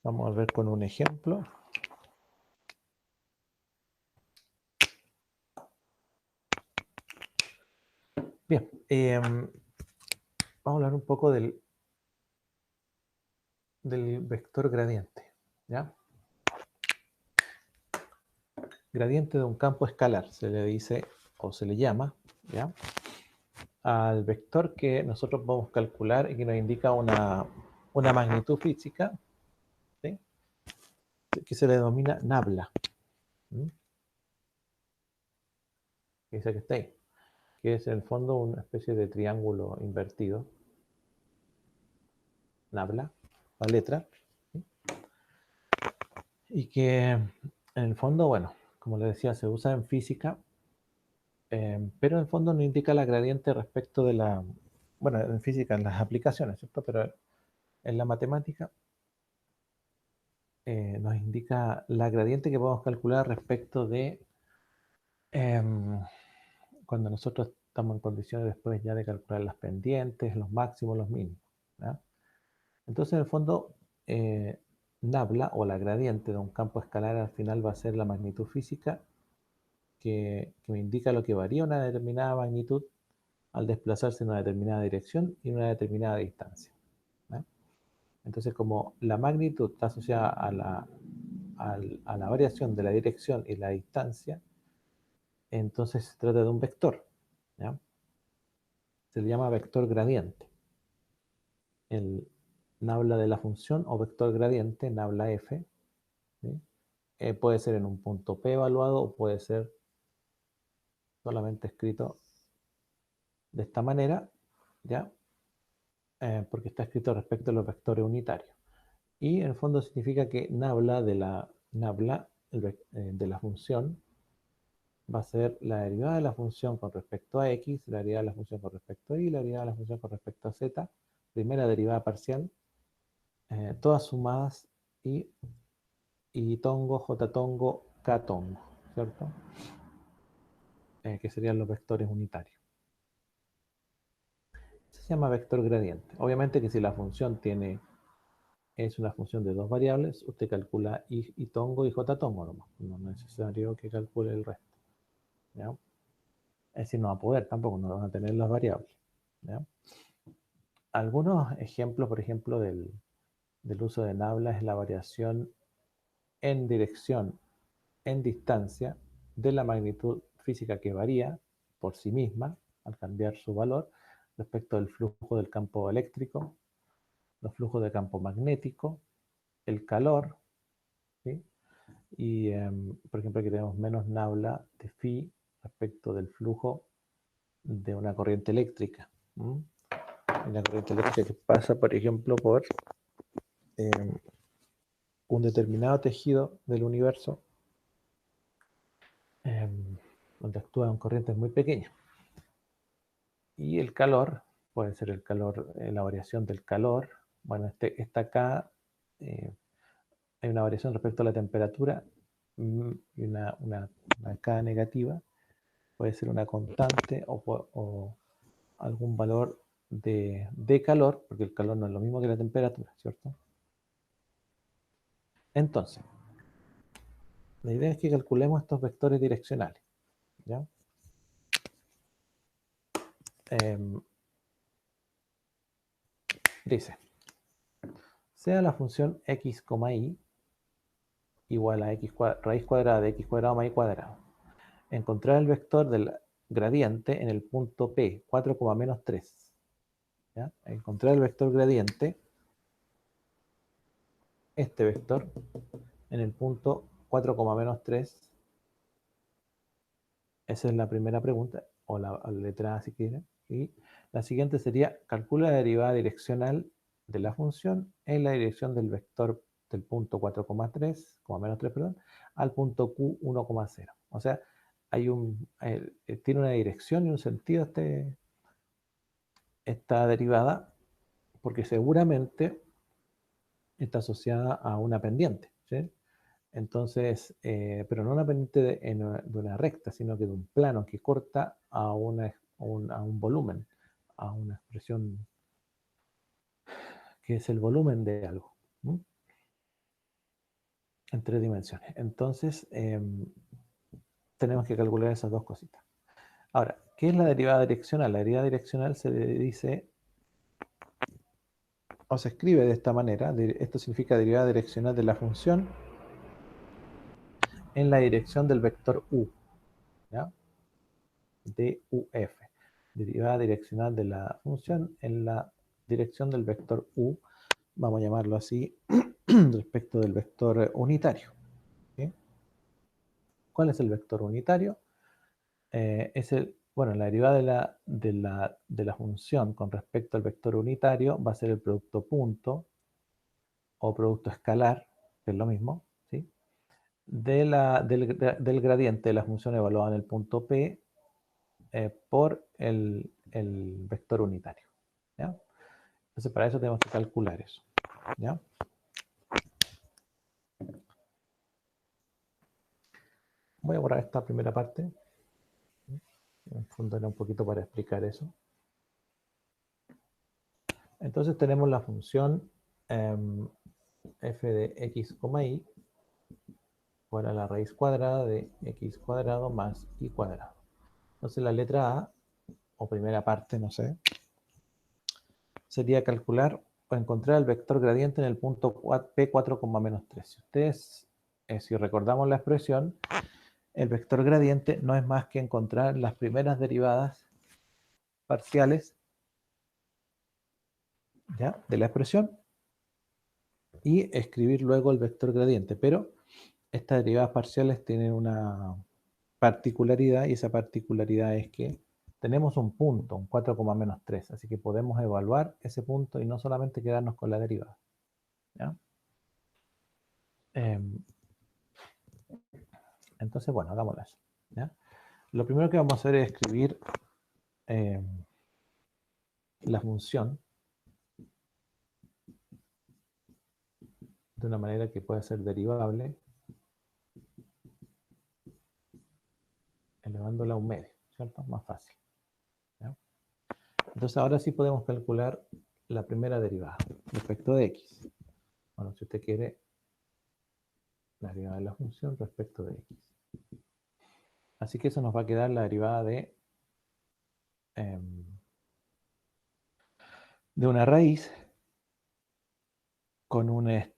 Speaker 1: Vamos a ver con un ejemplo. Bien, vamos a hablar un poco del vector gradiente, ¿ya? Gradiente de un campo escalar, se le dice o se le llama, ¿ya? Al vector que nosotros podemos calcular y que nos indica una magnitud física, ¿sí? Que se le denomina nabla. ¿Mm? Que dice que está ahí, que es en el fondo una especie de triángulo invertido, nabla, la letra, ¿sí? Y que en el fondo, bueno, como les decía, se usa en física, pero en el fondo no indica la gradiente respecto de la, bueno, en física, en las aplicaciones, ¿cierto? Pero en la matemática nos indica la gradiente que podemos calcular respecto de em, cuando nosotros estamos en condiciones después ya de calcular las pendientes, los máximos, los mínimos, ¿ya? Entonces, en el fondo, nabla o la gradiente de un campo escalar al final va a ser la magnitud física que me indica lo que varía una determinada magnitud al desplazarse en una determinada dirección y en una determinada distancia, ¿ya? Entonces, como la magnitud está asociada a la variación de la dirección y la distancia, entonces se trata de un vector, ¿ya? Se le llama vector gradiente. El nabla de la función o vector gradiente, nabla f, ¿sí? Puede ser en un punto P evaluado o puede ser solamente escrito de esta manera, ¿ya? Porque está escrito respecto a los vectores unitarios. Y en el fondo significa que nabla de la función va a ser la derivada de la función con respecto a x, la derivada de la función con respecto a y, la derivada de la función con respecto a z, primera derivada parcial, todas sumadas y tongo, j tongo, k tongo, ¿cierto? Que serían los vectores unitarios. Se llama vector gradiente. Obviamente que si la función es una función de dos variables, usted calcula y tongo y j tongo nomás. No es necesario que calcule el resto, ¿ya? Es decir, no va a poder tampoco, no van a tener las variables, ¿ya? Algunos ejemplos, por ejemplo, del uso de nabla es la variación en dirección, en distancia, de la magnitud física que varía por sí misma al cambiar su valor respecto del flujo del campo eléctrico, los flujos de campo magnético, el calor, ¿sí? Y, por ejemplo, aquí tenemos menos nabla de phi respecto del flujo de una corriente eléctrica. Una corriente eléctrica que pasa, por ejemplo, por un determinado tejido del universo, donde actúan corrientes muy pequeñas. Y el calor, puede ser el calor, la variación del calor. Bueno, está acá, hay una variación respecto a la temperatura y una K negativa. Puede ser una constante o algún valor de calor, porque el calor no es lo mismo que la temperatura, ¿cierto? Entonces, la idea es que calculemos estos vectores direccionales, ¿ya? Dice, sea la función x, y igual a raíz cuadrada de x cuadrado más y cuadrado. Encontrar el vector del gradiente en el punto P, 4, menos 3. ¿Ya? Encontrar el vector gradiente, este vector, en el punto 4, menos 3. Esa es la primera pregunta, o la letra A si quieren. Y la siguiente sería, calcula la derivada direccional de la función en la dirección del vector del punto 4,3, menos 3, perdón, al punto Q 1,0. O sea, tiene una dirección y un sentido esta derivada, porque seguramente está asociada a una pendiente, ¿sí? Entonces, pero no una pendiente de una recta, sino que de un plano que corta a a un volumen, a una expresión que es el volumen de algo, ¿no? En 3 dimensiones. Entonces, tenemos que calcular esas dos cositas. Ahora, ¿qué es la derivada direccional? La derivada direccional se le dice, o se escribe de esta manera. Esto significa derivada direccional de la función en la dirección del vector u, ¿ya? DUF. Derivada direccional de la función en la dirección del vector u, vamos a llamarlo así, respecto del vector unitario. ¿Sí? ¿Cuál es el vector unitario? Bueno, la derivada de la función con respecto al vector unitario va a ser el producto punto o producto escalar, que es lo mismo, ¿sí? Del gradiente de la función evaluada en el punto P por el vector unitario, ¿ya? Entonces, para eso tenemos que calcular eso, ¿ya? Voy a borrar esta primera parte. En el fondo era un poquito para explicar eso. Entonces tenemos la función f de x, y igual a la raíz cuadrada de x cuadrado más y cuadrado. Entonces la letra A, o primera parte, no sé, sería calcular o encontrar el vector gradiente en el punto P4, menos 3. Si ustedes, si recordamos la expresión, el vector gradiente no es más que encontrar las primeras derivadas parciales, ¿ya?, de la expresión y escribir luego el vector gradiente. Pero estas derivadas parciales tienen una particularidad, y esa particularidad es que tenemos un punto, un 4, menos 3, así que podemos evaluar ese punto y no solamente quedarnos con la derivada, ¿ya? Entonces, bueno, hagámoslo así, ¿ya? Lo primero que vamos a hacer es escribir la función de una manera que pueda ser derivable elevándola a un medio, ¿cierto? Más fácil, ¿ya? Entonces ahora sí podemos calcular la primera derivada respecto de x. Bueno, si usted quiere, la derivada de la función respecto de x. Así que eso nos va a quedar la derivada de una raíz con una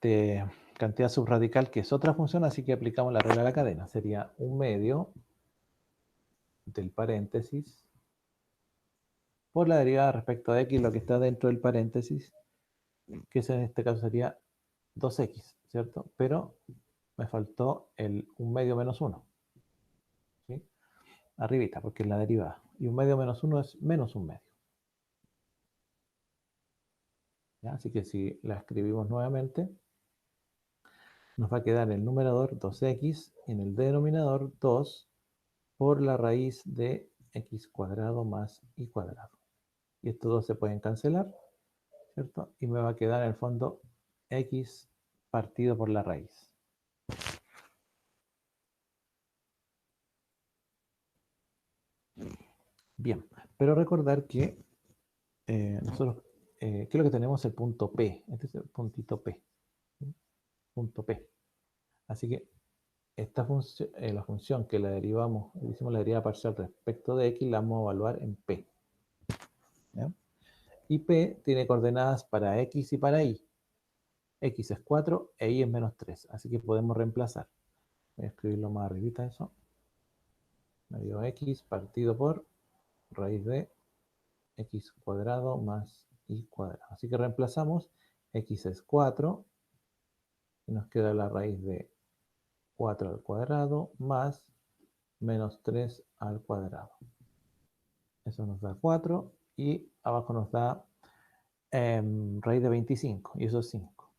Speaker 1: cantidad subradical que es otra función, así que aplicamos la regla de la cadena. Sería un medio del paréntesis por la derivada respecto de x, lo que está dentro del paréntesis, que en este caso sería 2x, ¿cierto? Pero me faltó el 1 medio menos 1, ¿sí? Arribita, porque es la derivada. Y 1 medio menos 1 es menos 1 medio. ¿Ya? Así que si la escribimos nuevamente, nos va a quedar en el numerador 2x y en el denominador 2 por la raíz de x cuadrado más y cuadrado. Y estos dos se pueden cancelar, ¿cierto? Y me va a quedar en el fondo x partido por la raíz. Bien, pero recordar que nosotros, ¿qué es lo que tenemos? El punto P. Este es el puntito P. ¿Sí? Punto P. Así que esta función, la función que la derivamos, hicimos la derivada parcial respecto de x, la vamos a evaluar en P, ¿ya? Y P tiene coordenadas para x y para y. X es 4 e y es menos 3. Así que podemos reemplazar. Voy a escribirlo más arribita eso. Medio x partido por raíz de x cuadrado más y cuadrado. Así que reemplazamos. X es 4 y nos queda la raíz de 4 al cuadrado más menos 3 al cuadrado. Eso nos da 4 y abajo nos da raíz de 25 y eso es 5.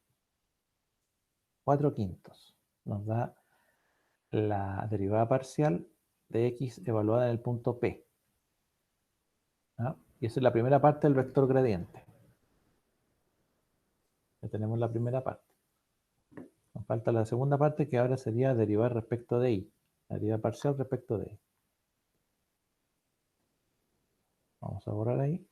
Speaker 1: 4 quintos nos da la derivada parcial de x evaluada en el punto P. ¿Ah? Y esa es la primera parte del vector gradiente. Ya tenemos la primera parte. Nos falta la segunda parte, que ahora sería derivar respecto de y. La derivada parcial respecto de y. Vamos a borrar ahí.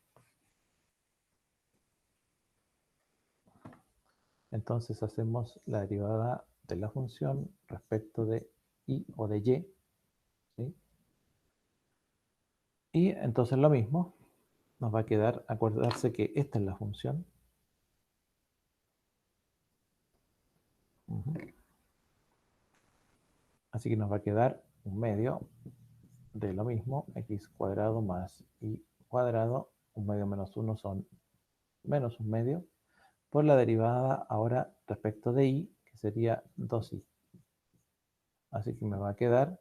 Speaker 1: Entonces hacemos la derivada de la función respecto de y o de y. ¿Sí? Y entonces lo mismo, nos va a quedar, acordarse que esta es la función. Así que nos va a quedar un medio de lo mismo, x cuadrado más y cuadrado, un medio menos 1 son menos un medio, por la derivada ahora respecto de y, que sería 2i. Así que me va a quedar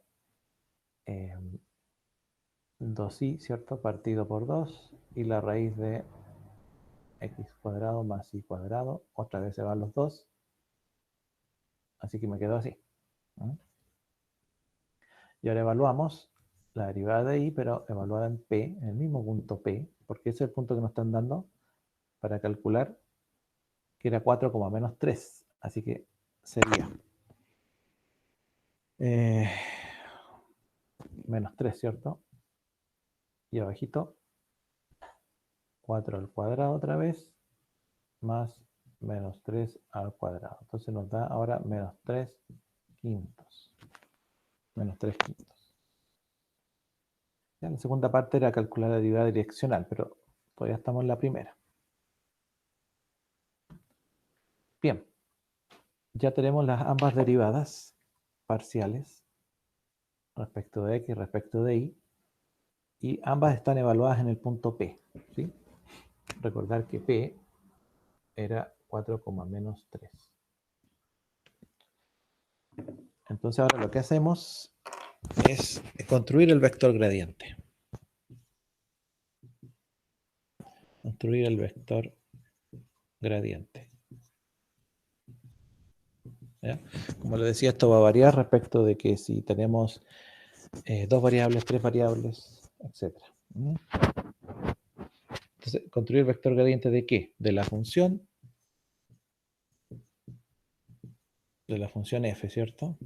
Speaker 1: 2i, ¿cierto? Partido por 2, y la raíz de x cuadrado más y cuadrado, otra vez se van los dos, así que me quedó así. Y ahora evaluamos la derivada de y, pero evaluada en p, en el mismo punto p, porque ese es el punto que nos están dando para calcular, que era 4, menos 3. Así que sería menos 3, ¿cierto? Y abajito, 4 al cuadrado otra vez, más menos 3 al cuadrado. Entonces nos da ahora menos 3 quintos. Menos 3 quintos. Ya, la segunda parte era calcular la derivada direccional, pero todavía estamos en la primera. Bien, ya tenemos las ambas derivadas parciales respecto de x, respecto de y, y ambas están evaluadas en el punto P. ¿Sí? Recordar que P era 4, menos 3. Entonces ahora lo que hacemos es construir el vector gradiente. Construir el vector gradiente. ¿Ya? Como les decía, esto va a variar respecto de que si tenemos 2 variables, 3 variables, etc. Entonces, construir el vector gradiente ¿de qué? De la función f, ¿cierto?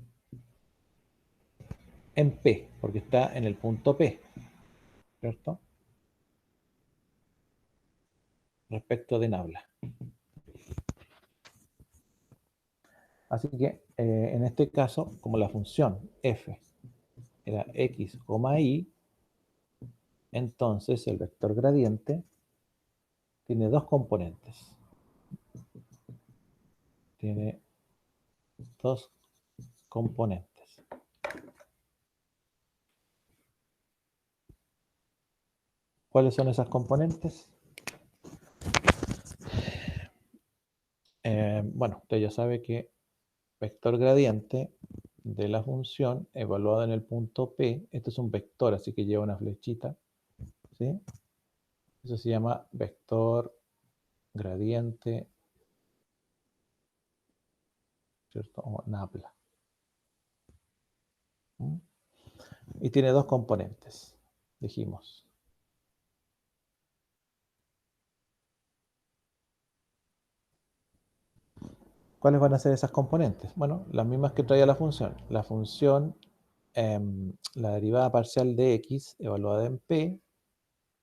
Speaker 1: En P, porque está en el punto P, ¿cierto? Respecto de nabla. Así que, en este caso, como la función f era x, y, entonces el vector gradiente tiene dos componentes. Tiene dos componentes. ¿Cuáles son esas componentes? Bueno, usted ya sabe que vector gradiente de la función evaluada en el punto P, esto es un vector, así que lleva una flechita, ¿sí? Eso se llama vector gradiente, ¿cierto? O nabla. Y tiene dos componentes, dijimos. ¿Cuáles van a ser esas componentes? Bueno, las mismas que traía la función. La función, la derivada parcial de x evaluada en p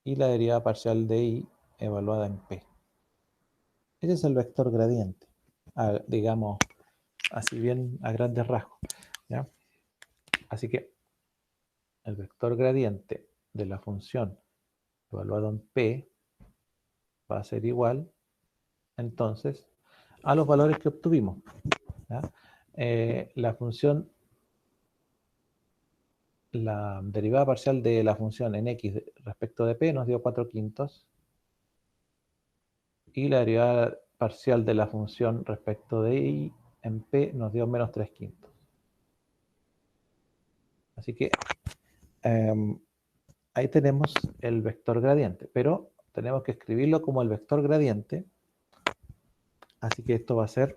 Speaker 1: y la derivada parcial de y evaluada en p. Ese es el vector gradiente, digamos, así bien a grandes rasgos. ¿Ya? Así que el vector gradiente de la función evaluado en p va a ser igual, entonces, a los valores que obtuvimos. ¿Ya? La función, la derivada parcial de la función en x respecto de p nos dio 4 quintos, y la derivada parcial de la función respecto de y en p nos dio menos 3 quintos. Así que ahí tenemos el vector gradiente, pero tenemos que escribirlo como el vector gradiente, así que esto va a ser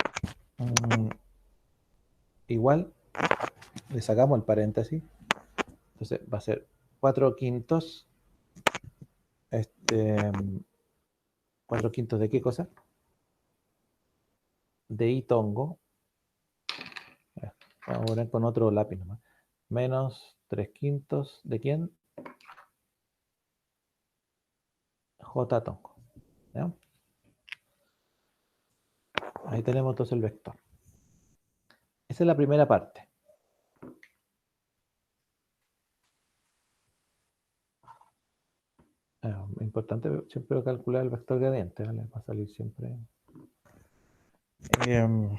Speaker 1: igual, le sacamos el paréntesis, entonces va a ser 4 quintos, 4 quintos de qué cosa? De y tongo, vamos a poner con otro lápiz nomás, menos 3 quintos, ¿de quién? J tonco. ¿Ya? Ahí tenemos entonces el vector. Esa es la primera parte. Importante siempre calcular el vector gradiente, ¿vale? Va a salir siempre. Bien.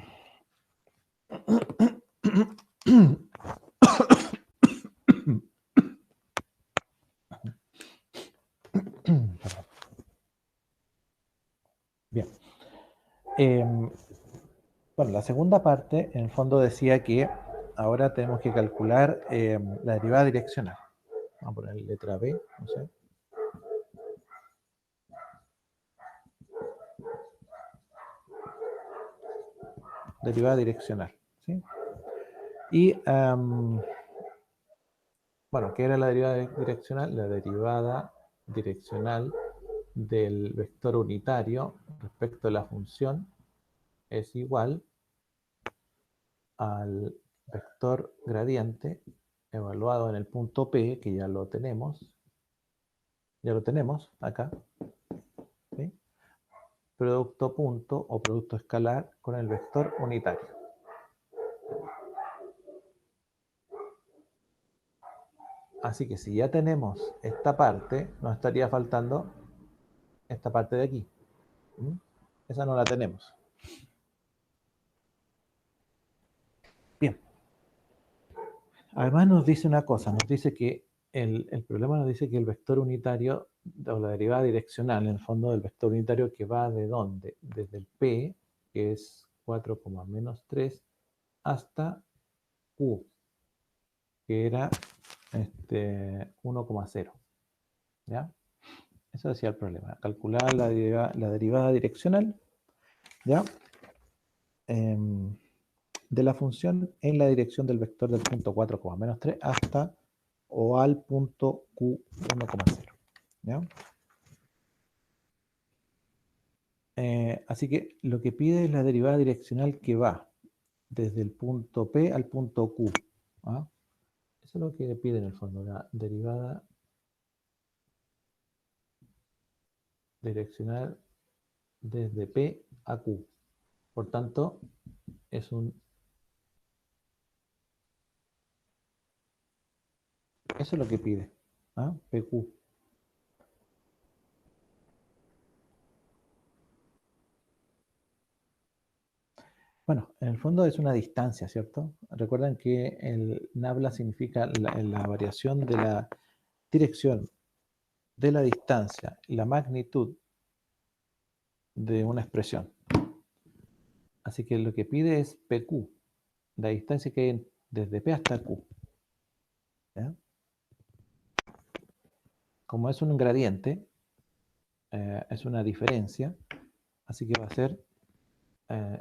Speaker 1: Bueno, la segunda parte, en el fondo, decía que ahora tenemos que calcular la derivada direccional. Vamos a poner letra B, no sé. Derivada direccional, ¿sí? Y, bueno, ¿qué era la derivada direccional? La derivada direccional del vector unitario respecto a la función es igual al vector gradiente evaluado en el punto P, que ya lo tenemos acá, ¿sí? Producto punto o producto escalar con el vector unitario. Así que si ya tenemos esta parte, nos estaría faltando esta parte de aquí. ¿Mm? Esa no la tenemos. Bien. Además nos dice una cosa, nos dice que el problema nos dice que el vector unitario, o la derivada direccional, en el fondo del vector unitario que va de dónde? Desde el P, que es 4, menos 3, hasta Q, que era 1,0. ¿Ya? Eso decía el problema. Calcular la derivada direccional, ¿ya? De la función en la dirección del vector del punto 4, menos 3 hasta o al punto Q 1,0. ¿Ya? Así que lo que pide es la derivada direccional que va desde el punto P al punto Q. ¿Ah? Eso es lo que pide en el fondo, la derivada direccional desde P a Q. Por tanto, eso es lo que pide. ¿Ah? PQ. Bueno, en el fondo es una distancia, ¿cierto? Recuerden que el nabla significa la variación de la dirección de la distancia y la magnitud de una expresión. Así que lo que pide es PQ, la distancia que hay desde P hasta Q. ¿Ya? Como es un gradiente, es una diferencia, así que va a ser,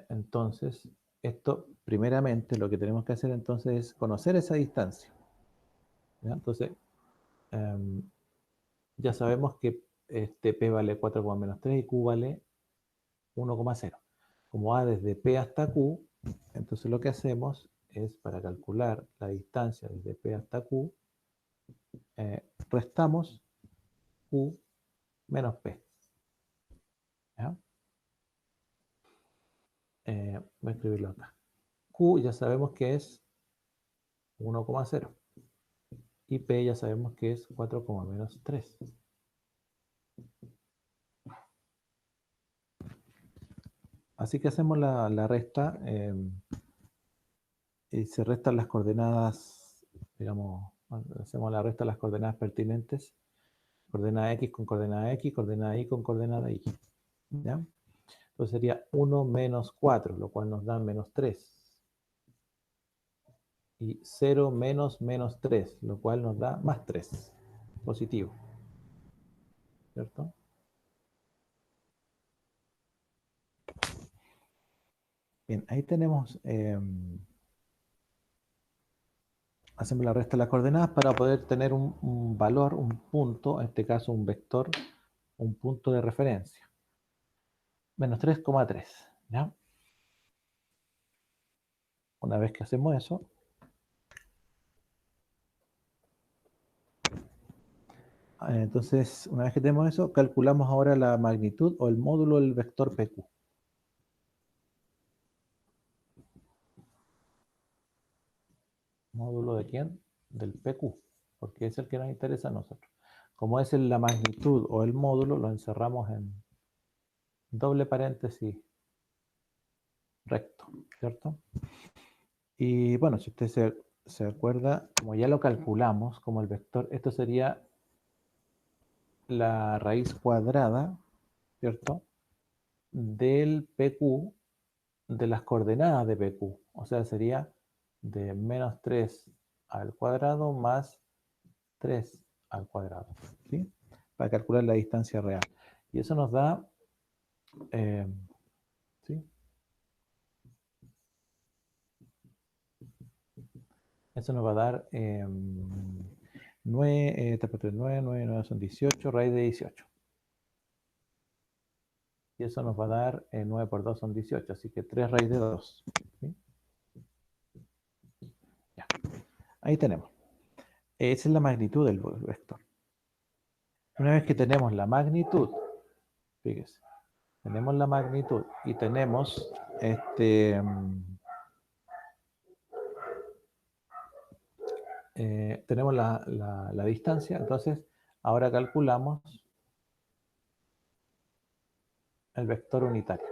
Speaker 1: entonces, esto, primeramente, lo que tenemos que hacer entonces es conocer esa distancia. ¿Ya? Entonces, ya sabemos que P vale 4, menos 3 y Q vale 1,0. Como va desde P hasta Q, entonces lo que hacemos es, para calcular la distancia desde P hasta Q, restamos Q menos P. ¿Ya? Voy a escribirlo acá. Q ya sabemos que es 1,0 y P ya sabemos que es 4, menos 3. Así que hacemos la resta y se restan las coordenadas, digamos, hacemos la resta de las coordenadas pertinentes, coordenada X con coordenada X, coordenada Y con coordenada Y. ¿Ya? Entonces sería 1 menos 4, lo cual nos da menos 3. Y 0 menos menos 3, lo cual nos da más 3. Positivo. ¿Cierto? Bien, ahí tenemos, hacemos la resta de las coordenadas para poder tener un valor, un punto, en este caso un vector, un punto de referencia. Menos 3,3. ¿Ya? Una vez que hacemos eso, Entonces, una vez que tenemos eso, calculamos ahora la magnitud o el módulo del vector PQ. ¿Módulo de quién? Del PQ, porque es el que nos interesa a nosotros. Como es la magnitud o el módulo, lo encerramos en doble paréntesis recto, ¿cierto? Y bueno, si usted se acuerda, como ya lo calculamos, como el vector, esto sería la raíz cuadrada, ¿cierto? Del PQ, de las coordenadas de PQ. O sea, sería de menos 3 al cuadrado más 3 al cuadrado, ¿sí? Para calcular la distancia real. Y eso nos da, ¿sí? Eso nos va a dar 9, 3 por 3, 9, 9, 9 son 18, raíz de 18. Y eso nos va a dar 9 por 2 son 18, así que 3 raíz de 2. ¿Sí? Ya. Ahí tenemos. Esa es la magnitud del vector. Una vez que tenemos la magnitud, fíjese, tenemos la magnitud y tenemos tenemos la distancia, entonces ahora calculamos el vector unitario.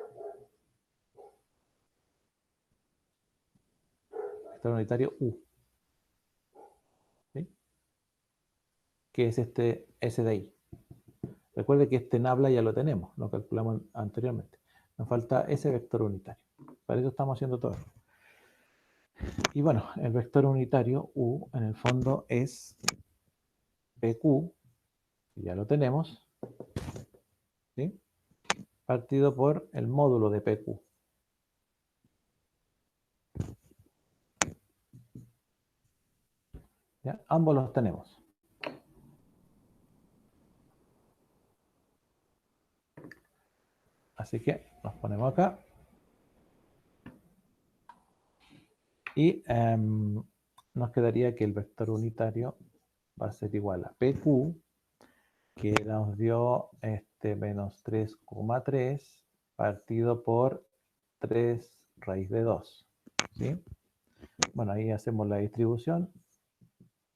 Speaker 1: Vector unitario U. ¿Sí? Que es ese de ahí. Recuerde que este nabla ya lo tenemos, lo calculamos anteriormente. Nos falta ese vector unitario. Para eso estamos haciendo todo. Y bueno, el vector unitario U en el fondo es PQ, que ya lo tenemos, ¿sí? Partido por el módulo de PQ. ¿Ya? Ambos los tenemos. Así que nos ponemos acá. Y nos quedaría que el vector unitario va a ser igual a PQ, que nos dio menos 3,3 partido por 3 raíz de 2. ¿Sí? Bueno, ahí hacemos la distribución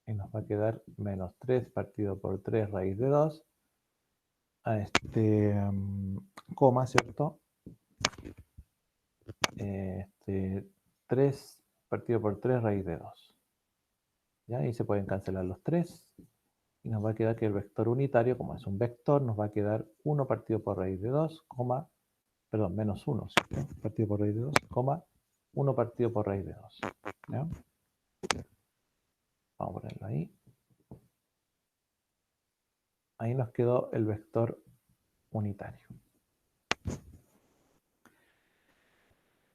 Speaker 1: y nos va a quedar menos 3 partido por 3 raíz de 2. A coma, ¿cierto? 3 partido por 3 raíz de 2. ¿Ya? Ahí se pueden cancelar los 3 y nos va a quedar que el vector unitario, como es un vector, nos va a quedar 1 partido por raíz de 2, perdón, menos 1, ¿cierto? Partido por raíz de 2, 1 partido por raíz de 2. ¿Ya? Vamos a ponerlo ahí. Ahí nos quedó el vector unitario.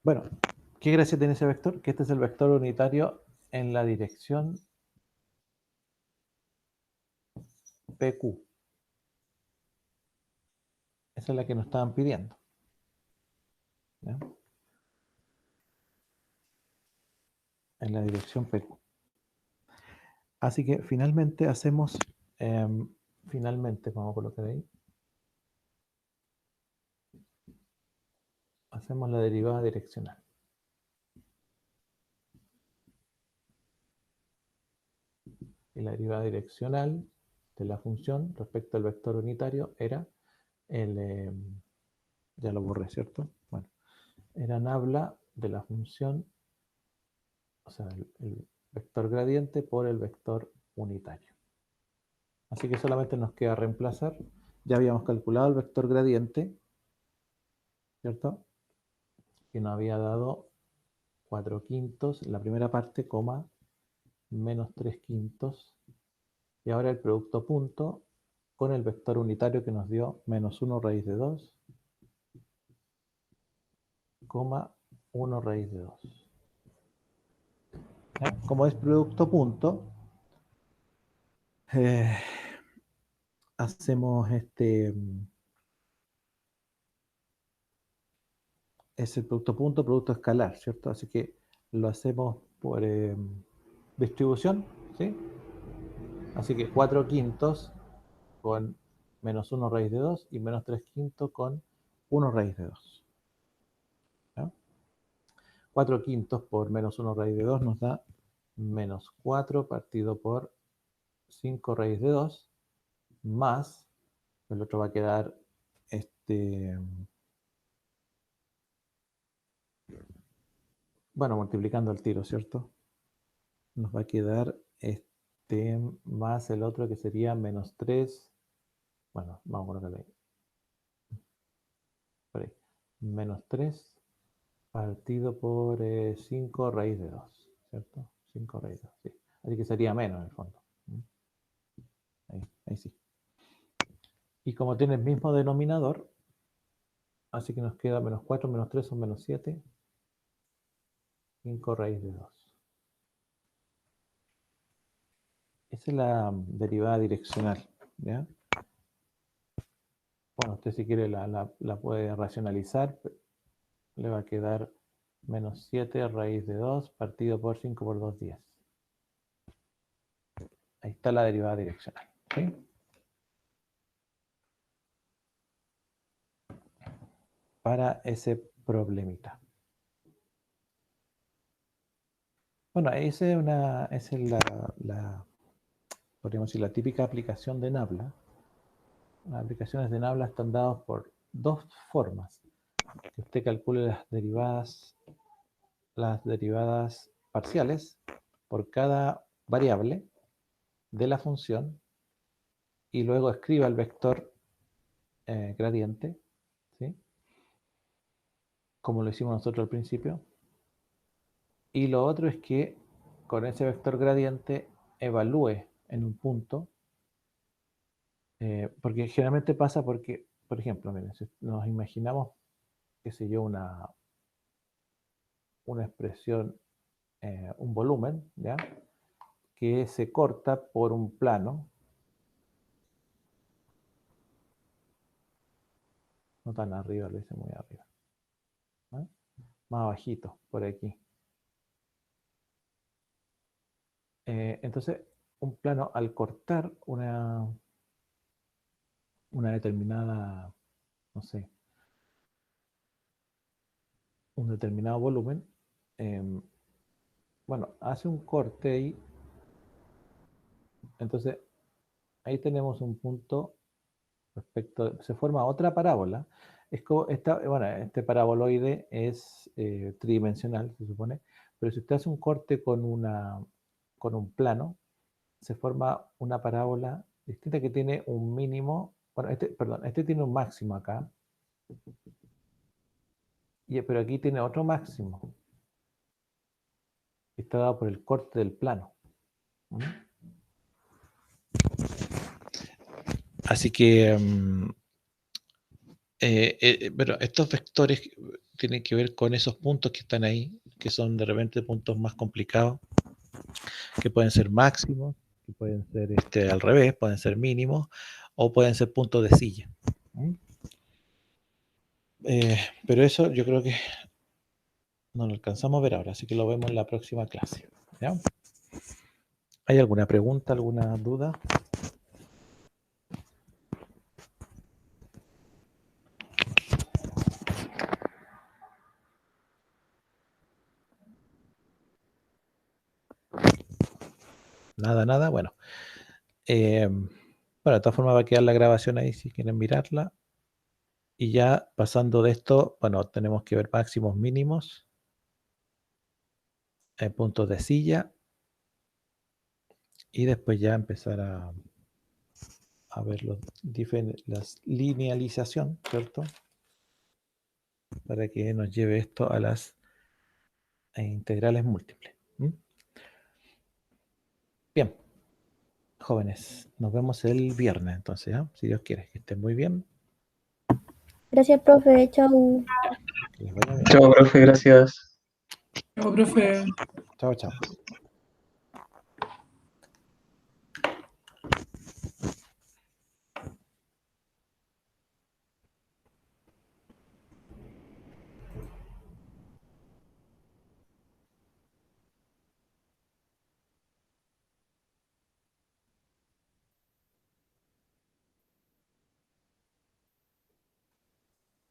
Speaker 1: Bueno, ¿qué gracia tiene ese vector? Que este es el vector unitario en la dirección PQ. Esa es la que nos estaban pidiendo. ¿Ya? En la dirección PQ. Así que finalmente hacemos, vamos a colocar ahí, hacemos la derivada direccional. Y la derivada direccional de la función respecto al vector unitario era ya lo borré, ¿cierto? Bueno, era nabla de la función, o sea, el vector gradiente por el vector unitario. Así que solamente nos queda reemplazar. Ya habíamos calculado el vector gradiente, ¿cierto? Que nos había dado 4 quintos, la primera parte, coma, menos 3 quintos. Y ahora el producto punto con el vector unitario que nos dio menos 1 raíz de 2, coma 1 raíz de 2. ¿Ya? Como es producto punto, hacemos es el producto punto, producto escalar, ¿cierto? Así que lo hacemos por distribución, ¿sí? Así que 4 quintos con menos 1 raíz de 2 y menos 3 quintos con 1 raíz de 2. ¿Ya? 4 quintos por menos 1 raíz de 2 nos da menos 4 partido por 5 raíz de 2 más, el otro va a quedar bueno, multiplicando el tiro, ¿cierto? Nos va a quedar más el otro que sería menos 3. Bueno, vamos a colocarle por ahí. Menos 3 partido por 5 raíz de 2, ¿cierto? 5 raíz de 2, sí. Así que sería menos en el fondo. Ahí sí. Y como tiene el mismo denominador, así que nos queda menos 4 menos 3 son menos 7. 5 raíz de 2. Esa es la derivada direccional, ¿ya? Bueno, usted si quiere la puede racionalizar. Le va a quedar menos 7 raíz de 2 partido por 5 por 2, 10. Ahí está la derivada direccional, ¿sí? Para ese problemita. Bueno, esa es podríamos decir, la típica aplicación de Nabla. Las aplicaciones de Nabla están dadas por dos formas. Que usted calcule las derivadas parciales por cada variable de la función y luego escriba el vector gradiente, ¿sí? Como lo hicimos nosotros al principio. Y lo otro es que con ese vector gradiente evalúe en un punto, porque generalmente pasa porque, por ejemplo, miren, si nos imaginamos, qué sé yo, una expresión, un volumen, ¿ya? Que se corta por un plano, no tan arriba, lo hice muy arriba, ¿no? Más abajito, por aquí. Entonces, un plano al cortar una determinada, no sé, un determinado volumen, bueno, hace un corte ahí, entonces ahí tenemos un punto respecto, se forma otra parábola. Es como bueno, este paraboloide es tridimensional, se supone, pero si usted hace un corte con un plano, se forma una parábola distinta que tiene un mínimo, bueno, este tiene un máximo acá, pero aquí tiene otro máximo, que está dado por el corte del plano. ¿Mm? Así que, pero estos vectores tienen que ver con esos puntos que están ahí, que son de repente puntos más complicados, que pueden ser máximos, que pueden ser al revés, pueden ser mínimos, o pueden ser puntos de silla. ¿Mm? Pero eso yo creo que no lo alcanzamos a ver ahora, así que lo vemos en la próxima clase. ¿Ya? ¿Hay alguna pregunta, alguna duda? Nada. Bueno, de todas formas va a quedar la grabación ahí si quieren mirarla. Y ya pasando de esto, bueno, tenemos que ver máximos, mínimos, puntos de silla. Y después ya empezar a ver las linealización, ¿cierto? Para que nos lleve esto a las integrales múltiples. ¿Mm? Bien, jóvenes, nos vemos el viernes entonces, ¿eh? Si Dios quiere, que estén muy bien.
Speaker 2: Gracias, profe. Chau.
Speaker 1: Que les vaya bien.
Speaker 3: Chao, profe, gracias.
Speaker 4: Chao, profe.
Speaker 1: Chao.